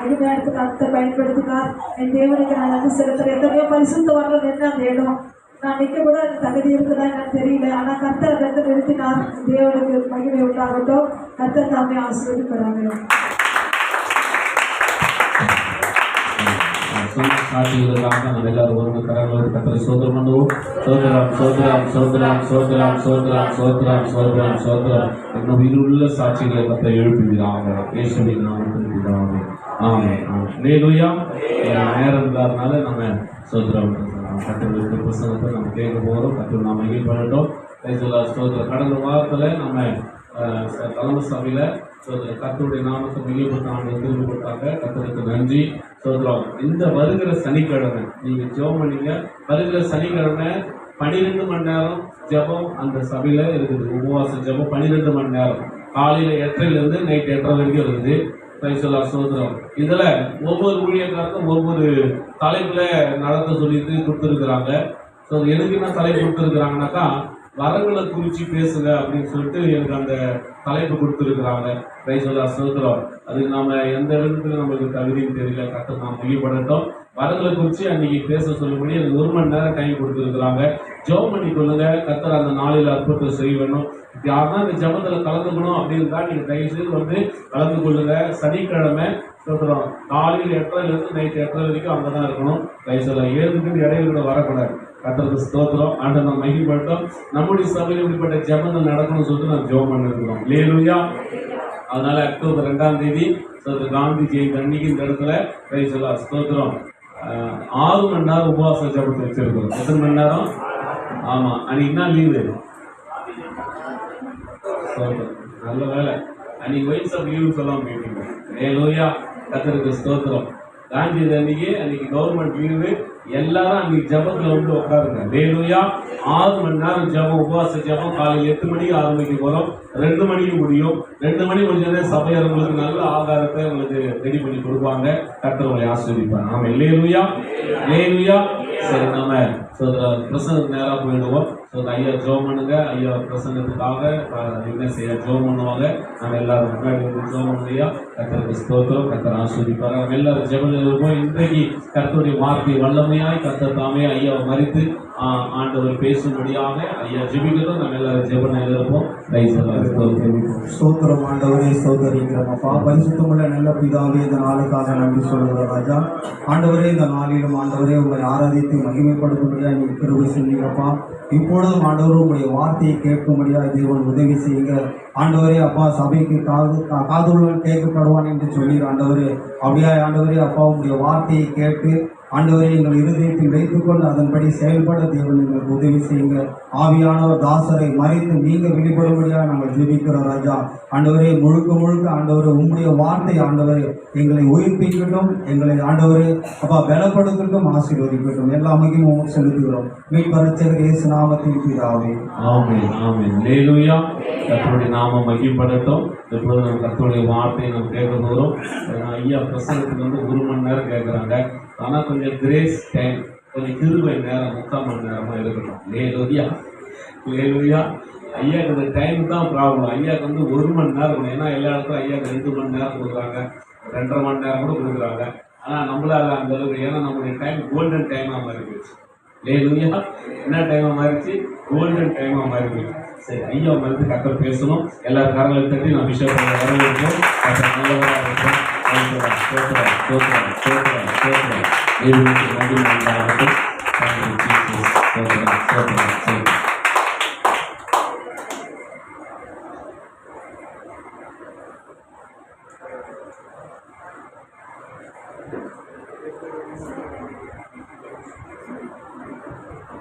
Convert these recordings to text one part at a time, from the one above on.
மகிமையாடுத்து கருத்தை பயன்படுத்தினார். என் தேவனுக்கு நான் நன்றி செலுத்துறேன். எத்தனையோ பரிசுத்தவர்கள் என்ன அந்த இடம் நான் நிற்க கூட தகுதி இருக்குதா எனக்கு தெரியல. ஆனால் கர்த்தர் அந்த நிறுத்தினார். தேவனுக்கு மகிமை உண்டாகட்டும். கர்த்தர் தாமே ஆசீர்வதிக்கிறாங்க. சாட்சிகளுக்காக நம்ம எல்லாரும் ஒரு கரங்களோடு கர்த்தரை ஸ்தோத்திரம் பண்ணுவோம். சோதரம் சோதரம் சோதரம் சோதரம் சோதரம் சோதரம் சோதரம் சோதரம் என்னும் உயிருள்ள சாட்சிகளை கர்த்தரை எழுப்புகிறாங்க. இயேசுவின் நாமத்தில் பிதாவே ஆமென். ஹல்லேலூயா. நேரம் இல்லாதனால நம்ம சோதரம் கர்த்தருடைய பிரசங்கத்தை நம்ம கேட்க போகிறோம். கர்த்தர் நாம மகிமைப்படட்டும். ஸ்தோத்திரம். கடந்த வாரத்தில் நம்ம தலைமை சபையில் கர்த்தருடைய நாமத்தை மகிமைப்படுத்த திரும்ப கொடுத்தாங்க. கர்த்தருக்கு நன்றி. சொல்றோம். இந்த வருகிற சனிக்கிழமை நீங்க ஜெபம் பண்ணீங்க. வருகிற சனிக்கிழமை 12 மணி நேரம் ஜெபம் அந்த சபையில இருக்குது. உபவாச ஜெபம் 12 மணி நேரம். காலையில 8:30 நைட் 8:30 வரைக்கும் இருக்குது. சோதரம். இதுல ஒவ்வொரு ஊழியக்காரருக்கும் ஒவ்வொரு தலைப்புல நடத்த சொல்லிட்டு கொடுத்துருக்குறாங்க. ஸோ எதுக்கு என்ன தலைப்பு கொடுத்துருக்குறாங்கனாக்கா வரங்களை குறித்து பேசுங்க அப்படின்னு சொல்லிட்டு எனக்கு அந்த தலைப்பு கொடுத்துருக்குறாங்க. சோதரம். அதுக்கு நாம எந்த இடத்துல நம்மளுக்கு தகுதின்னு தெரியல. கர்த்தர் நாம் மகிமைப்படட்டும். வரங்களை குறித்து அன்னைக்கு பேச சொல்லும்படி எனக்கு 1 மணி நேரம் டைம் கொடுத்துருக்குறாங்க. ஜெபம் பண்ணி கொள்ளுங்க. கர்த்தர் அந்த நாளில் அற்புதத்தை செய்ய வேணும். யாருன்னா இந்த ஜெபத்தில் கலந்துக்கணும் அப்படின்னா நீங்க தயவுசெய்து கலந்து கொள்ளுங்க. சனிக்கிழமை சொல்றோம். காலையில் 8:30 நைட் 8:30 வரைக்கும் அங்கதான் இருக்கணும். தயவுசெய்து 7 இடையில கூட வரக்கூடாது. கர்த்தருக்கு ஸ்தோத்திரம். ஆண்டவர் நாம் மகிமைப்பட்டோம். நம்முடைய சபையில் இப்படிப்பட்ட ஜெபங்கள் நடக்கணும்னு சொல்லிட்டு நம்ம ஜெபம் பண்ணிருக்கிறோம். ஹல்லேலூயா. அதனால அக்டோபர் 2ஆம் தேதி காந்தி ஜெயந்தி அன்னைக்கு இந்த இடத்துல ஸ்தோத்திரம் 6 மணி நேரம் உபவாச ஜெபத்தை வச்சிருக்கிறோம். எத்தனை மணி நேரம்? ஆமா. அன்னைக்கு என்ன லீவு? நல்ல வேலை. அன்னைக்கு வயசு லீவு சொல்லாம போயிட்டீங்க. ஹல்லேலூயா. கர்த்தருக்கு ஸ்தோத்திரம். காந்தி அன்னைக்கு கவர்மெண்ட் லீவு. எல்லாரும் அன்னைக்கு ஜபத்துல உட்காருங்க. ஹல்லேலூயா. 6 மணி நேரம் ஜபம், உபவாச ஜபம். காலையில் 8 மணிக்கு ஆரம்பிக்க போறோம். 2 மணிக்கு முடியும். 2 மணி கொஞ்ச சபையாளர்களுக்கு நல்ல ஆகாரத்தை உங்களுக்கு ரெடி பண்ணி கொடுப்பாங்க. கர்த்தர் உங்களை ஆசீர்வதிப்பாங்க. ஆமா. ஹல்லேலூயா. ஹல்லேலூயா. சரி, நம்ம பிரசங்கத்துக்கு நேராக போயிடுவோம். ஐயா ஜெபம் பண்ணுங்க. ஐயா பிரசங்கத்துக்காக என்ன செய்ய ஜெபம் பண்ணுவாங்க. நம்ம எல்லாரும் முன்னாடி ஜெபம் பண்ணுறியா. கர்த்தருக்கு ஸ்தோத்திரம். கர்த்தர் ஆசீர்வதிப்பாங்க. நம்ம எல்லாரும் ஜெபம் இருப்போம். இன்றைக்கு கர்த்தருடைய வார்த்தை வல்லமையாய் கர்த்தர் தாமே ஐயாவை மறித்து ஆண்டவர் பேசும்படியாக ஐயா ஜெபிக்கிறோம். நம்ம எல்லாரும் ஜெபம் இருப்போம். ஸ்தோத்திரம். ஆண்டவரே ஸ்தோத்திரிக்கிறோம். அப்பா பரிசுத்தமுள்ள நல்ல பிதாவே இந்த நாளுக்காக நன்றி சொல்லுகிறோம் ராஜா. ஆண்டவரே இந்த நாளிலும் ஆண்டவரே உங்களை ஆராதித்து மகிமைப்படுத்தும்படியா நீங்கள் கிருபை செய்யுங்கப்பா. இப்பொழுதும் ஆண்டவரும் உங்களுடைய வார்த்தையை கேட்கும்படியா தேவன் உதவி செய்யுங்க. ஆண்டவரே அப்பா சபைக்கு காதுடன் கேட்கப்படுவான் என்று சொல்லீர் ஆண்டவரே. அப்படியா ஆண்டவரே அப்பா உங்களுடைய வார்த்தையை கேட்டு ஆண்டவரே எங்கள் இருதயத்தில் வைத்துக்கொண்டு அதன்படி செயல்பட தேவன் எங்களுக்கு உதவி செய்யுங்க. ஆவியானவர் தாசரை மறைத்து நீங்க வெளிப்படும்படியாக நாங்கள் ஜெபிக்கிறோம் ராஜா. ஆண்டவரே முழுக்க ஆண்டவரே உங்களுடைய வார்த்தை ஆண்டவரே எங்களை உயிர்ப்பிக்கட்டும். எங்களை ஆண்டவரே அப்பா பலப்படுத்தட்டும், ஆசீர்வதிக்கட்டும். எல்லாமையும் செலுத்துகிறோம். மீட்பரட்சகர் இயேசு நாமத்தில் பிதாவே ஆமென். ஆமென். ஹல்லேலூயா. கர்த்தருடைய நாமம் மகிமைப்படட்டும். இப்பொழுது நம்ம கர்த்தருடைய வார்த்தையை நம்ம கேட்க போகிறோம். ஐயா பிரசங்கத்துக்கு 1 மணி நேரம் கேட்குறாங்க. ஆனால் கொஞ்சம் கிரேஸ் டைம், கொஞ்சம் கிருபை நேரம் 3/4 மணி நேரமாக இருக்கட்டும். ஹல்லேலூயா. ஹல்லேலூயா. ஐயாவுக்கு இந்த டைம் தான் ப்ராப்ளம். ஐயாவுக்கு 1 மணி நேரம் இருக்கணும். ஏன்னா எல்லா இடத்துல ஐயாவுக்கு 2 மணி நேரம் கொடுக்குறாங்க, 2.5 மணி நேரம் கூட கொடுக்குறாங்க. ஆனால் நம்மளால அந்த அளவுக்கு, ஏன்னா நம்மளுடைய டைம் கோல்டன் டைமாக மாறி போயிடுச்சு. ஹல்லேலூயா. என்ன டைமாக மாறிச்சு? கோல்டன் டைமாக மாறி போயிடுச்சு. சரி, ஐயா வந்து கர்த்தர் பேசணும். எல்லாரும் கரங்களை தட்டி நான் விஷயம் வரவேற்போம். நல்லவராக இருக்கும்.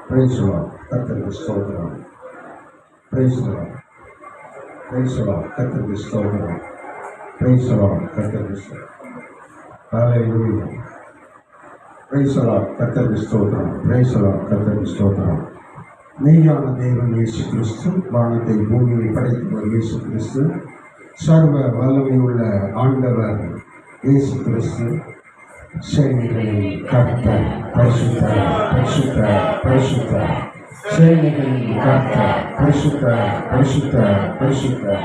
Praise the Lord. கர்த்தருக்கு ஸ்தோத்திரம். Praise the Lord. Praise the Lord. கர்த்தருக்கு ஸ்தோத்திரம். Praise the Lord. கர்த்தருக்கு ஸ்தோத்திரம். Hallelujah. Praise the Lord. கர்த்தருக்கு ஸ்தோத்திரம். Praise the Lord. கர்த்தருக்கு ஸ்தோத்திரம். மெய்யான தேவன் இயேசு கிறிஸ்து, வானத்தை பூமியை படைத்தவர் இயேசு கிறிஸ்து, சர்வ வல்லமையுள்ள ஆண்டவர் இயேசு கிறிஸ்து, சேனைகளின் கர்த்தர், பரிசுத்தர், பரிசுத்தர், பரிசுத்தர், சேனைகளின் கர்த்தர், பரிசுத்தர், பரிசுத்தர், பரிசுத்தர்,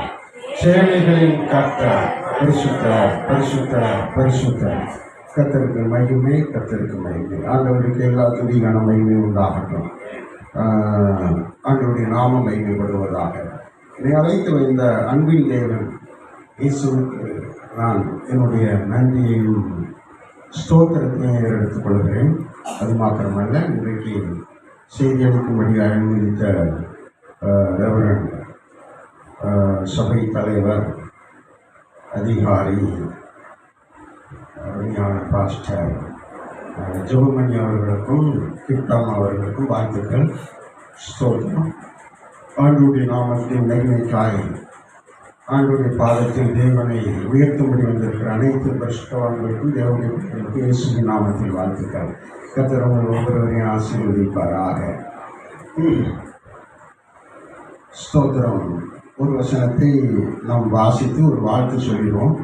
சேனைகளின் கர்த்தர் பரிசுத்தர், பரிசுத்தர், பரிசுத்தர். கர்த்தருக்கு மகிமை, கர்த்தருக்கு மகிமை. ஆண்டவருக்கு எல்லா துதி கன மகிமை உண்டாகட்டும். ஆண்டவருடைய நாமம் மகிமைப்படுவதாக. என்னை அழைத்து வைத்த அன்பின் தேவன் இயேசுவுக்கு நான் என்னுடைய நன்றியையும் ஸ்தோத்திரத்தையும் எடுத்துக் கொள்கிறேன். அது மாத்திரமல்ல, இன்றைக்கு செய்தி அளிக்கும்படி அனுமதித்த ரெவரண்ட் சபை தலைவர், அதிகாரி, அருமையான பாஸ்டர் ஜெபமணி அவர்களுக்கும் கிப்டாம் அவர்களுக்கும் வாழ்த்துக்கள். ஸ்தோத்திரம். ஆண்டவருடைய நாமத்தின் மகிமைக்காய் ஆண்டவருடைய பாதத்தில் தேவனை உயர்த்தும்படி வந்திருக்கிற அனைத்து பரிசுத்தவான்களுக்கும் தேவனுடைய பிள்ளைகளுக்கும் இயேசுவின் நாமத்தில் வாழ்த்துக்கள். கர்த்தர் உங்கள் ஒவ்வொருவரையும் ஆசீர்வதிப்பாராக. ஸ்தோத்திரம். ஒரு வசனத்தை நாம் வாசித்து ஒரு வாழ்த்து சொல்லிடுவோம்.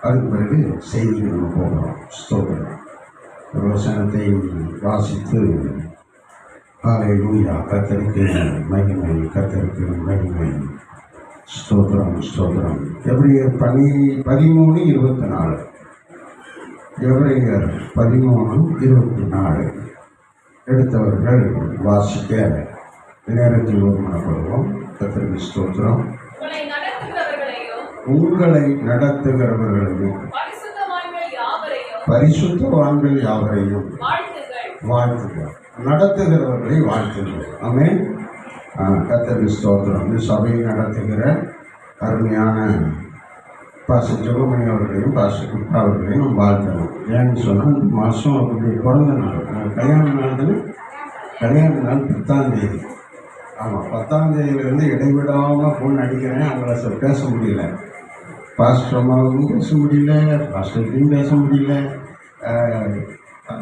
அதுக்கு பிறகு செய்திக்கு நம்ம போகிறோம். ஸ்தோத்திரம். ஒரு வசனத்தை வாசித்து ஹல்லேலூயா, கர்த்தருக்கு மகிமை, கர்த்தருக்கு மகிமை. ஸ்தோத்திரம், ஸ்தோத்திரம். எபிரேயர் 13:24. எபிரேயர் 13:24 எடுத்தவர்கள் வாசிக்க நேரத்தில் ஒருமனப்படுவோம். கர்த்தருக்கு ஸ்தோத்திரம். உங்களை நடத்துகிறவர்களையும் பரிசுத்தவான்கள் யாவரையும் வாழ்த்துங்கள். நடத்துகிறவர்களை வாழ்த்துங்கள். ஆமென். கர்த்தருக்கு ஸ்தோத்திரம். இந்த சபையை நடத்துகிற அருமையான பாஸ்டர் ஜெபமணி அவர்களையும் பாஸ்டர் குப்தா அவர்களையும் நம்ம வாழ்த்தணும். ஏன்னு சொன்னால் இந்த மாதம் அவருடைய பிறந்த நாள், கல்யாண நாள் தானே. கல்யாண நாள் 10ஆம் தேதி. ஆமாம், 10ஆம் தேதியிலேருந்து இடைவிடாமல் ஃபோன் அடிக்கிறேன். அவங்கள பேச முடியல. பாஸ்டர் அம்மாவுக்கும் பேச முடியல, பாஸ்டர்கிட்டையும் பேச முடியல.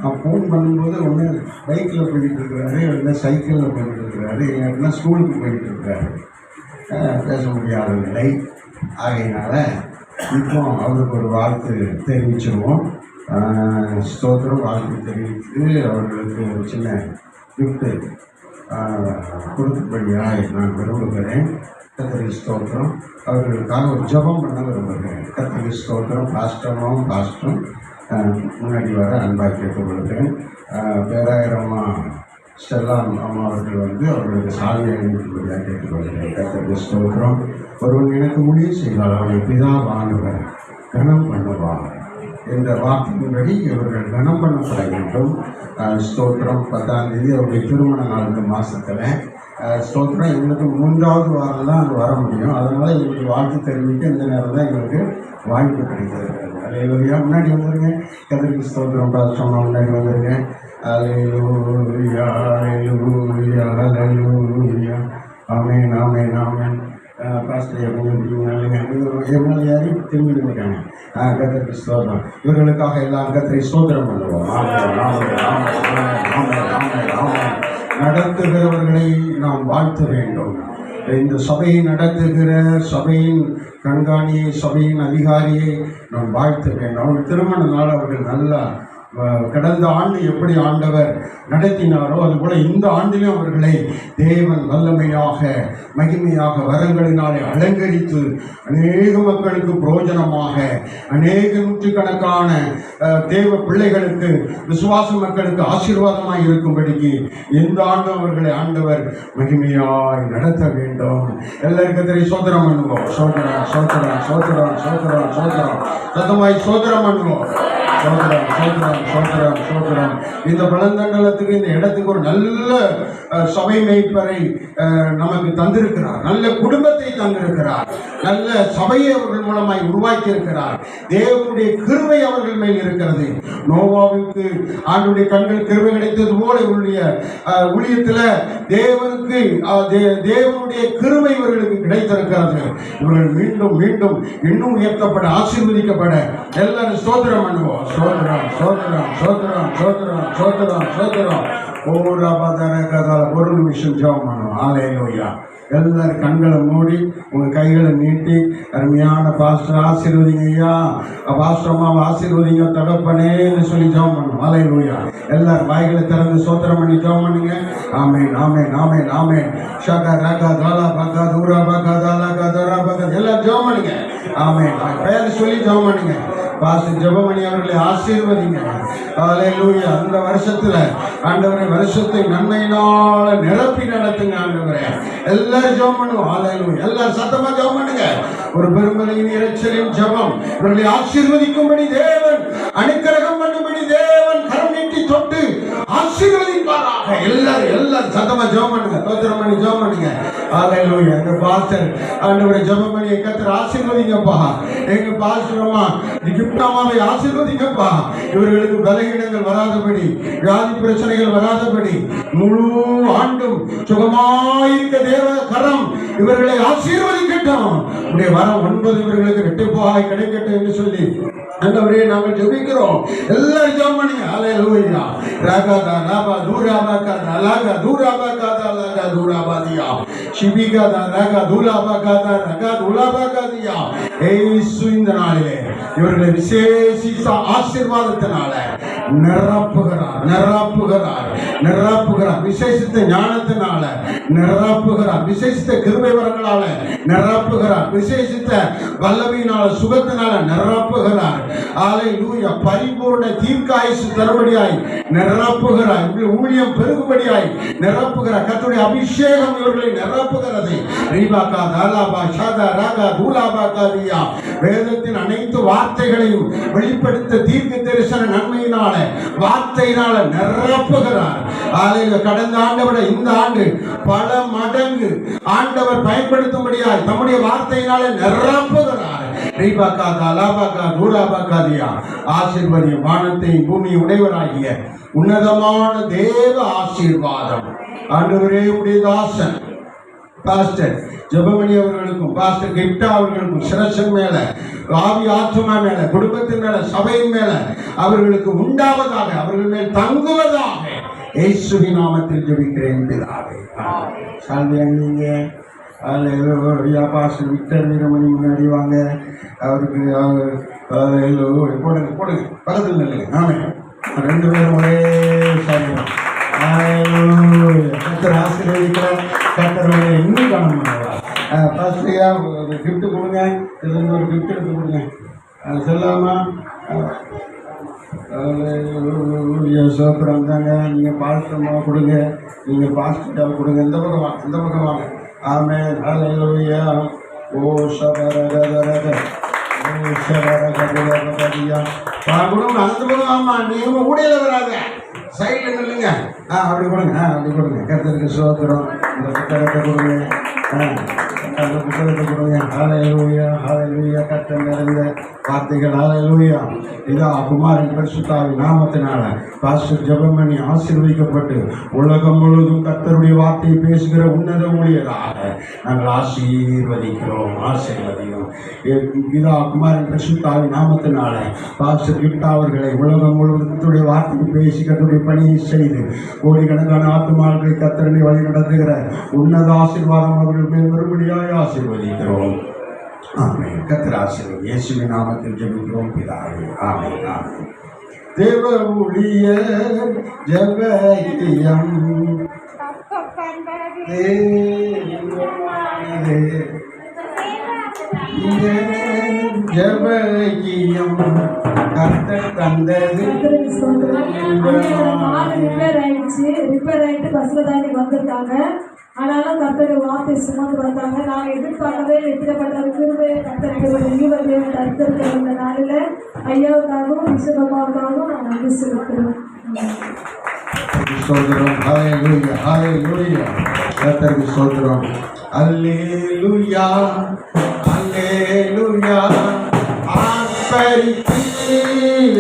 நான் ஃபோன் பண்ணும்போது ஒன்று பைக்கில் போயிட்டு இருக்கிறாரு, இல்லை சைக்கிளில் போயிட்டு இருக்கிறாரு, இல்லைன்னா ஸ்கூலுக்கு போயிட்டு இருக்கிறாரு. பேச முடியாத நிலை. ஆகையினால இப்போ அவருக்கு ஒரு வாழ்த்து தெரிவிச்சிருவோம். ஸ்தோத்திரம். வாழ்த்து தெரிவித்து அவர்களுக்கு ஒரு சின்ன கிஃப்ட்டு கொடுக்கும்படியாக நான் விரும்புகிறேன். கர்த்தருக்கு ஸ்தோத்திரம். அவர்களுக்காக ஒரு ஜெபம் பண்ண விரும்புகிறேன். கர்த்தருக்கு ஸ்தோத்திரம். பாஸ்டரும் முன்னாடி வர அன்பாக கேட்டுக்கொள்கிறேன். பேராயிரம்மா ஸ்டெல்லாம் அம்மா அவர்கள் அவர்களுக்கு சாலை அணிவிக்கும்படியாக கேட்டுக்கொள்கிறேன். கர்த்தருக்கு ஸ்தோத்திரம். ஒருவன் எனக்கு முடிவு செய்தால் அவனை பிதாவானவர் கனம் பண்ணுவார் என்ற வார்த்தையின்படி இவர்கள் கனம் பண்ணப்பட வேண்டும். ஸ்தோத்திரம். 10ஆம் தேதி அவருடைய திருமண நாள் இந்த மாதத்தில். ஸ்தோத்திரம். எங்களுக்கு 3வது வாரம் தான் அங்கே வர முடியும். அதனால் எங்களுக்கு வாழ்த்து தெரிவிக்க இந்த நேரம் தான் எங்களுக்கு வாய்ப்பு கிடைத்திருக்கிறது. அல்லேலூயா. முன்னாடி வந்துருங்க. கர்த்தருக்கு ஸ்தோத்திரம். பாஸ்டர்மா முன்னாடி வந்துருங்க. அல்லேலூயா, அல்லேலூயா, அல்லேலூயா. ஆமென், ஆமென், ஆமென். பாஸ்டர் எவ்வளோ யாரும் திரும்பி இருக்காங்க. கர்த்தருக்கு ஸ்தோத்திரம். இவர்களுக்காக எல்லாம் கர்த்தரை ஸ்தோத்திரம் பண்ணுவோம். ஆமென், ஆமென், ஆமென், ஆமென், ஆமென், ஆமென். நடத்துகிறவர்களை நாம் வாழ்த்த வேண்டும். இந்த சபையை நடத்துகிற சபையின் கண்காணியை, சபையின் அதிகாரியை நாம் வாழ்த்த வேண்டும். அவர்கள் திருமண நாள் அவர்கள் நல்லா கடந்த ஆண்டு எப்படி ஆண்டவர் நடத்தினாரோ அதுபோல இந்த ஆண்டிலும் அவர்களை தேவன் வல்லமையாக மகிமையாக வரங்களினாலே அலங்கரித்து அநேக மக்களுக்கு பிரயோஜனமாக அநேக நூற்றுக்கணக்கான தேவ பிள்ளைகளுக்கு விசுவாச மக்களுக்கு ஆசீர்வாதமாக இருக்கும்படிக்கு இந்த ஆண்டு அவர்களை ஆண்டவர் மகிமையாய் நடத்த வேண்டும். எல்லாருக்கும் சோதரம் பண்ணுவோம். சோதரம், சோதரம், சோதரம், சோதரம், சோதரம். சத்தமாய் சோதரம் பண்ணுவோம். சோதரம், சோதரம், சோதரம், சோதரம். இந்த பழந்தண்டலத்துக்கு, இந்த இடத்துக்கு ஒரு நல்ல சபை மேய்ப்பரை நமக்கு தந்திருக்கிறார். நல்ல குடும்பத்தை தந்திருக்கிறார். நல்ல சபையை அவர்கள் மூலமாய் உருவாக்கி இருக்கிறார். தேவனுடைய கிருபை அவர்கள் மேல் இருக்கிறது. நோவாவுக்கு ஆண்டுடைய கண்கள் கிருபை கிடைத்தது போல இவருடைய ஊழியத்தில் தேவனுக்கு தேவனுடைய கிருபை இவர்களுக்கு கிடைத்திருக்கிறது. இவர்கள் மீண்டும் மீண்டும் இன்னும் உயர்த்தப்பட ஆசீர்வதிக்கப்பட எல்லாரும் ஸ்தோத்திரம் பண்ணுவோம். சோதரம், சோதரம், சோதரம், சோதரம், சோதரம், சோதரம். ஒரு நிமிஷம் ஜெபம் பண்ணுவோம். அல்லேலூயா. எல்லாரும் கண்களை மூடி உங்கள் கைகளை நீட்டி அருமையான பாஸ்டர் ஆசீர்வதிங்க ஐயா, பாஸ்டர்மாவை ஆசீர்வதிங்க தகப்பனேன்னு சொல்லி ஜெபம் பண்ணுவோம். அல்லேலூயா. எல்லாரும் வாய்களை திறந்து சோத்திரம் பண்ணி ஜெபம் பண்ணுங்க. ஆமென், ஆமென், ஆமென், ஆமென். ஷக ரக தாலா பக தூரா பக தாலா கதரா பக எல்லாம் ஜெபம் பண்ணுங்க. ஆமென். பெயர் சொல்லி ஜெபம் பண்ணுங்க. பாஸ்டர் ஜெபமணி அவர்களை ஆசீர்வதிங்க. ஹல்லேலூயா. அந்த வருஷத்துல ஆண்டவரே வருஷத்தை நன்மையினால நிரப்பி நடத்துங்க ஆண்டவரே. எல்லாரும் ஜெபம் பண்ணுவோம். ஹல்லேலூயா. எல்லாரும் சத்தமா ஜெபம் பண்ணுங்க. ஒரு பெருமலையின் இறைச்சலின் ஜெபம் இவர்களை ஆசீர்வதிக்கும்படி தேவன் அனுக்கிரகம் பண்ணும்படி தேவன் கரம் நீட்டி தொட்டு ஆசீர்வதிப்பாராக. எல்லாரும் சத்தமா ஜெபம் பண்ணுங்க. தோத்திரம் பண்ணி ஜெபம் பண்ணுங்க. ஹல்லேலூயா. இந்த பாஸ்டர் ஆண்டவரே ஜெபமணியை கர்த்தர் ஆசீர்வதிங்கப்பா. எங்க பாஸ்டர் அம்மா கிப்டாமாவை ஆசீர்வதிங்கப்பா. இவர்களுக்கு பலகீனங்கள் வராதபடி, வியாதி பிரச்சனைகள் வராதபடி, முழு ஆண்டும் சுகமாயிருக்க தேவ கரம் இவர்களை ஆசீர்வதிக்கட்டும். உடைய வரம் 9 இவர்களுக்கு ரெட்டிப்பாய் கிடைக்கட்டும் என்று சொல்லி ஆண்டவரே நாங்கள் ஜெபிக்கிறோம். எல்லாரும் ஜெபம் பண்ணுங்க. ஹல்லேலூயா. ராகாதா ராபா தூராபாகாதா லாகா தூராபாகாதா லாகா தூராபாதியா ஷிபிகாதா ராகா தூலாபாகாதா ராகா தூலாபாகாதியா. இயேசு இந்த நாளிலே இவர்களை விசேஷித்த ஆசீர்வாதத்தினால நிரப்புகிறார் நிரப்புகிறார் நிரப்புகிறார். விசேஷித்த ஞானத்தினால நிரப்புகிறார். விசேஷித்த கிருபை வரங்களால நிரப்புகிறார். விசேஷித்த வல்லமையினால சுகத்தினால நிரப்புகிறார். ஹல்லேலூயா. பரிபூர்ண தீர்க்காயுசு தரும்படியாய் நிரப்புகிறார். ஊழியம் பெருகும்படியாய் நிரப்புகிறார். கர்த்தருடைய அபிஷேகம் இவர்களை நிரப்புகிறது. ரீபாகா தாலாபா ஷாதா ராகா தூலாபாகாதியா. வேதத்தின் அனைத்து வார்த்தைகளையும் வெளிப்படுத்த தீர்க்க தரிசன நன்மையினால வார்த்தையினால நிரப்புகிறார். ஹல்லேலூயா. கடந்த ஆண்டை விட இந்த ஆண்டு பல மடங்கு ஆண்டவர் பயன்படுத்தும்படியாய் தம்முடைய வார்த்தையினால நிரப்புகிறார். ஆசீர்வதியும் வானத்தை பூமி உடையவராகிய உன்னதமான தேவ ஆசீர்வாதம் ஆண்டவரே உடைய தாசன் பாஸ்டர் ஜெபமணி அவர்களுக்கும் பாஸ்டர் கிப்டா அவர்களுக்கும் சிரசன் மேல, ஆவி ஆத்மா மேல, குடும்பத்தின் மேல, சபையின் மேல அவர்களுக்கு உண்டாவதாக, அவர்கள் மேல் தங்குவதாக இயேசுவின் நாமத்தில் ஜெபிக்கிறேன் பிதாவே. சாந்தி அணிங்க. ஹல்லேலூயா. பாஸ்டர் விக்டர் வீரமணி முன்னாடி வாங்க. அவருக்கு போடுங்க போடுங்க பக்கத்தில் நில்லுங்க. ஆமாம், 2 பேரும் ஒரே சாரியம். கர்த்தர் ஆசீர்வதிக்கிற கர்த்தருடைய இன்னும் கவனம் பண்ணுவார். பாஸ்டரியா ஒரு கிஃப்ட் கொடுங்க. இதுலேருந்து ஒரு கிஃப்ட் எடுத்து கொடுங்க. சொல்லாமா சோத்திரம் தாங்க. நீங்கள் பாஸ்டர்மா கொடுங்க, நீங்கள் பாஸ்டர்டாவை கொடுங்க. இந்த பக்கம் வாங்க, இந்த பக்கம் வாங்க. ஆமென். ஹல்லேலூயா. ஓ ஷபரகதரக ஓ ஷபரகதரகதியா. கொடுங்க அந்த பக்கம். ஆமாம், நீங்கள் ஊடையில் வராத, சைடில் நில்லுங்க. அப்படி கொடுங்க. அப்படி கொடுங்க. கர்த்தருக்கு சோத்திரம். இந்த புத்தகத்தை கொடுங்க. அந்த புத்தகத்தை கொடுங்க. ஹல்லேலூயா. ஹல்லேலூயா. கர்த்தர் நிறைந்த வார்த்தைகள். ஹல்லேலூயா. இதா குமாரன் பரிசுத்தாவின் நாமத்தினால பாஸ்டர் ஜெபமணி ஆசீர்வதிக்கப்பட்டு உலகம் முழுவதும் கர்த்தருடைய வார்த்தையை பேசுகிற உன்னத ஊழியராக நாங்கள் ஆசீர்வதிக்கிறோம். ஆசீர்வதிக்கிறோம். இதா குமாரன் பரிசுத்தாவின் நாமத்தினால பாஸ்டர் கிப்டா அவர்களை உலகம் முழுவதும் கர்த்தருடைய வார்த்தையை பேசி கர்த்தருடைய பணியை செய்து கோடிக்கணக்கான ஆத்துமாக்களை கர்த்தரை வழி நடத்துகிற உன்னத ஆசீர்வாதம் அவர்கள் மேல் மறுபடியாக ஆசீர்வதிக்கிறோம். ஆமென். கர்த்தர் ஆசீர்வதி. இயேசுவின் நாமத்தில் ஜெபிக்கிறோம் பிதாவே. ஆமென். ஆமென். தேவ ஊழியர் ஜெபக்கியம் ஜெபக்கியம் கர்த்தர் தந்தது. ரிப்பேர் ஆயிட்டு பஸ்ல தாண்டி வந்திருக்காங்க. ஆனாலும் கர்த்தர் வார்த்தை சுமந்து வந்தாங்க. நாங்கள் எதிர்பார்க்கவே எப்படிப்பட்ட கிருபையை கர்த்தர் ஈவர்கள் கர்த்தர் இந்த நாளில் ஐயாவுக்காகவும் விசுவமாவுக்காகவும் நான் நன்றி செலுத்துகிறோம். ஸ்தோத்திரம். ஹல்லேலூயா. ஹல்லேலூயா. கர்த்தருக்கு ஸ்தோத்திரம். அல்லேலூயா. அல்லேலூயா. ஆர்ப்பரித்து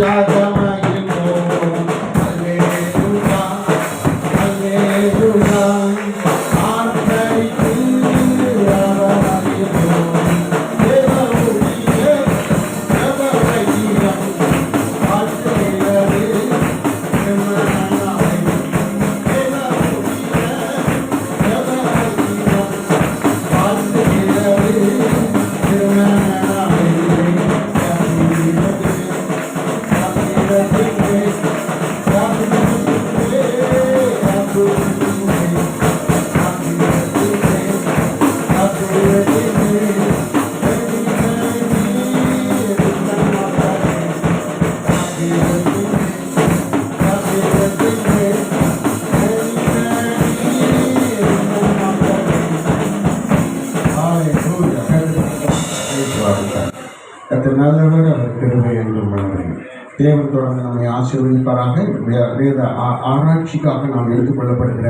ராஜமகிழ்வோம். அல்லேலூயா. அல்லேலூயா. ஆர்ப்பரித்து ராஜமகிழ்வோம். தேவரூபியர் ஜெபமகியம் வாழ்த்துகிறது. தேவன் தொடர்ந்து நம்மை ஆசீர்வதிப்பாராக. வேத ஆராய்ச்சிக்காக நாம் எடுத்துக்கொள்ளப்படுகிற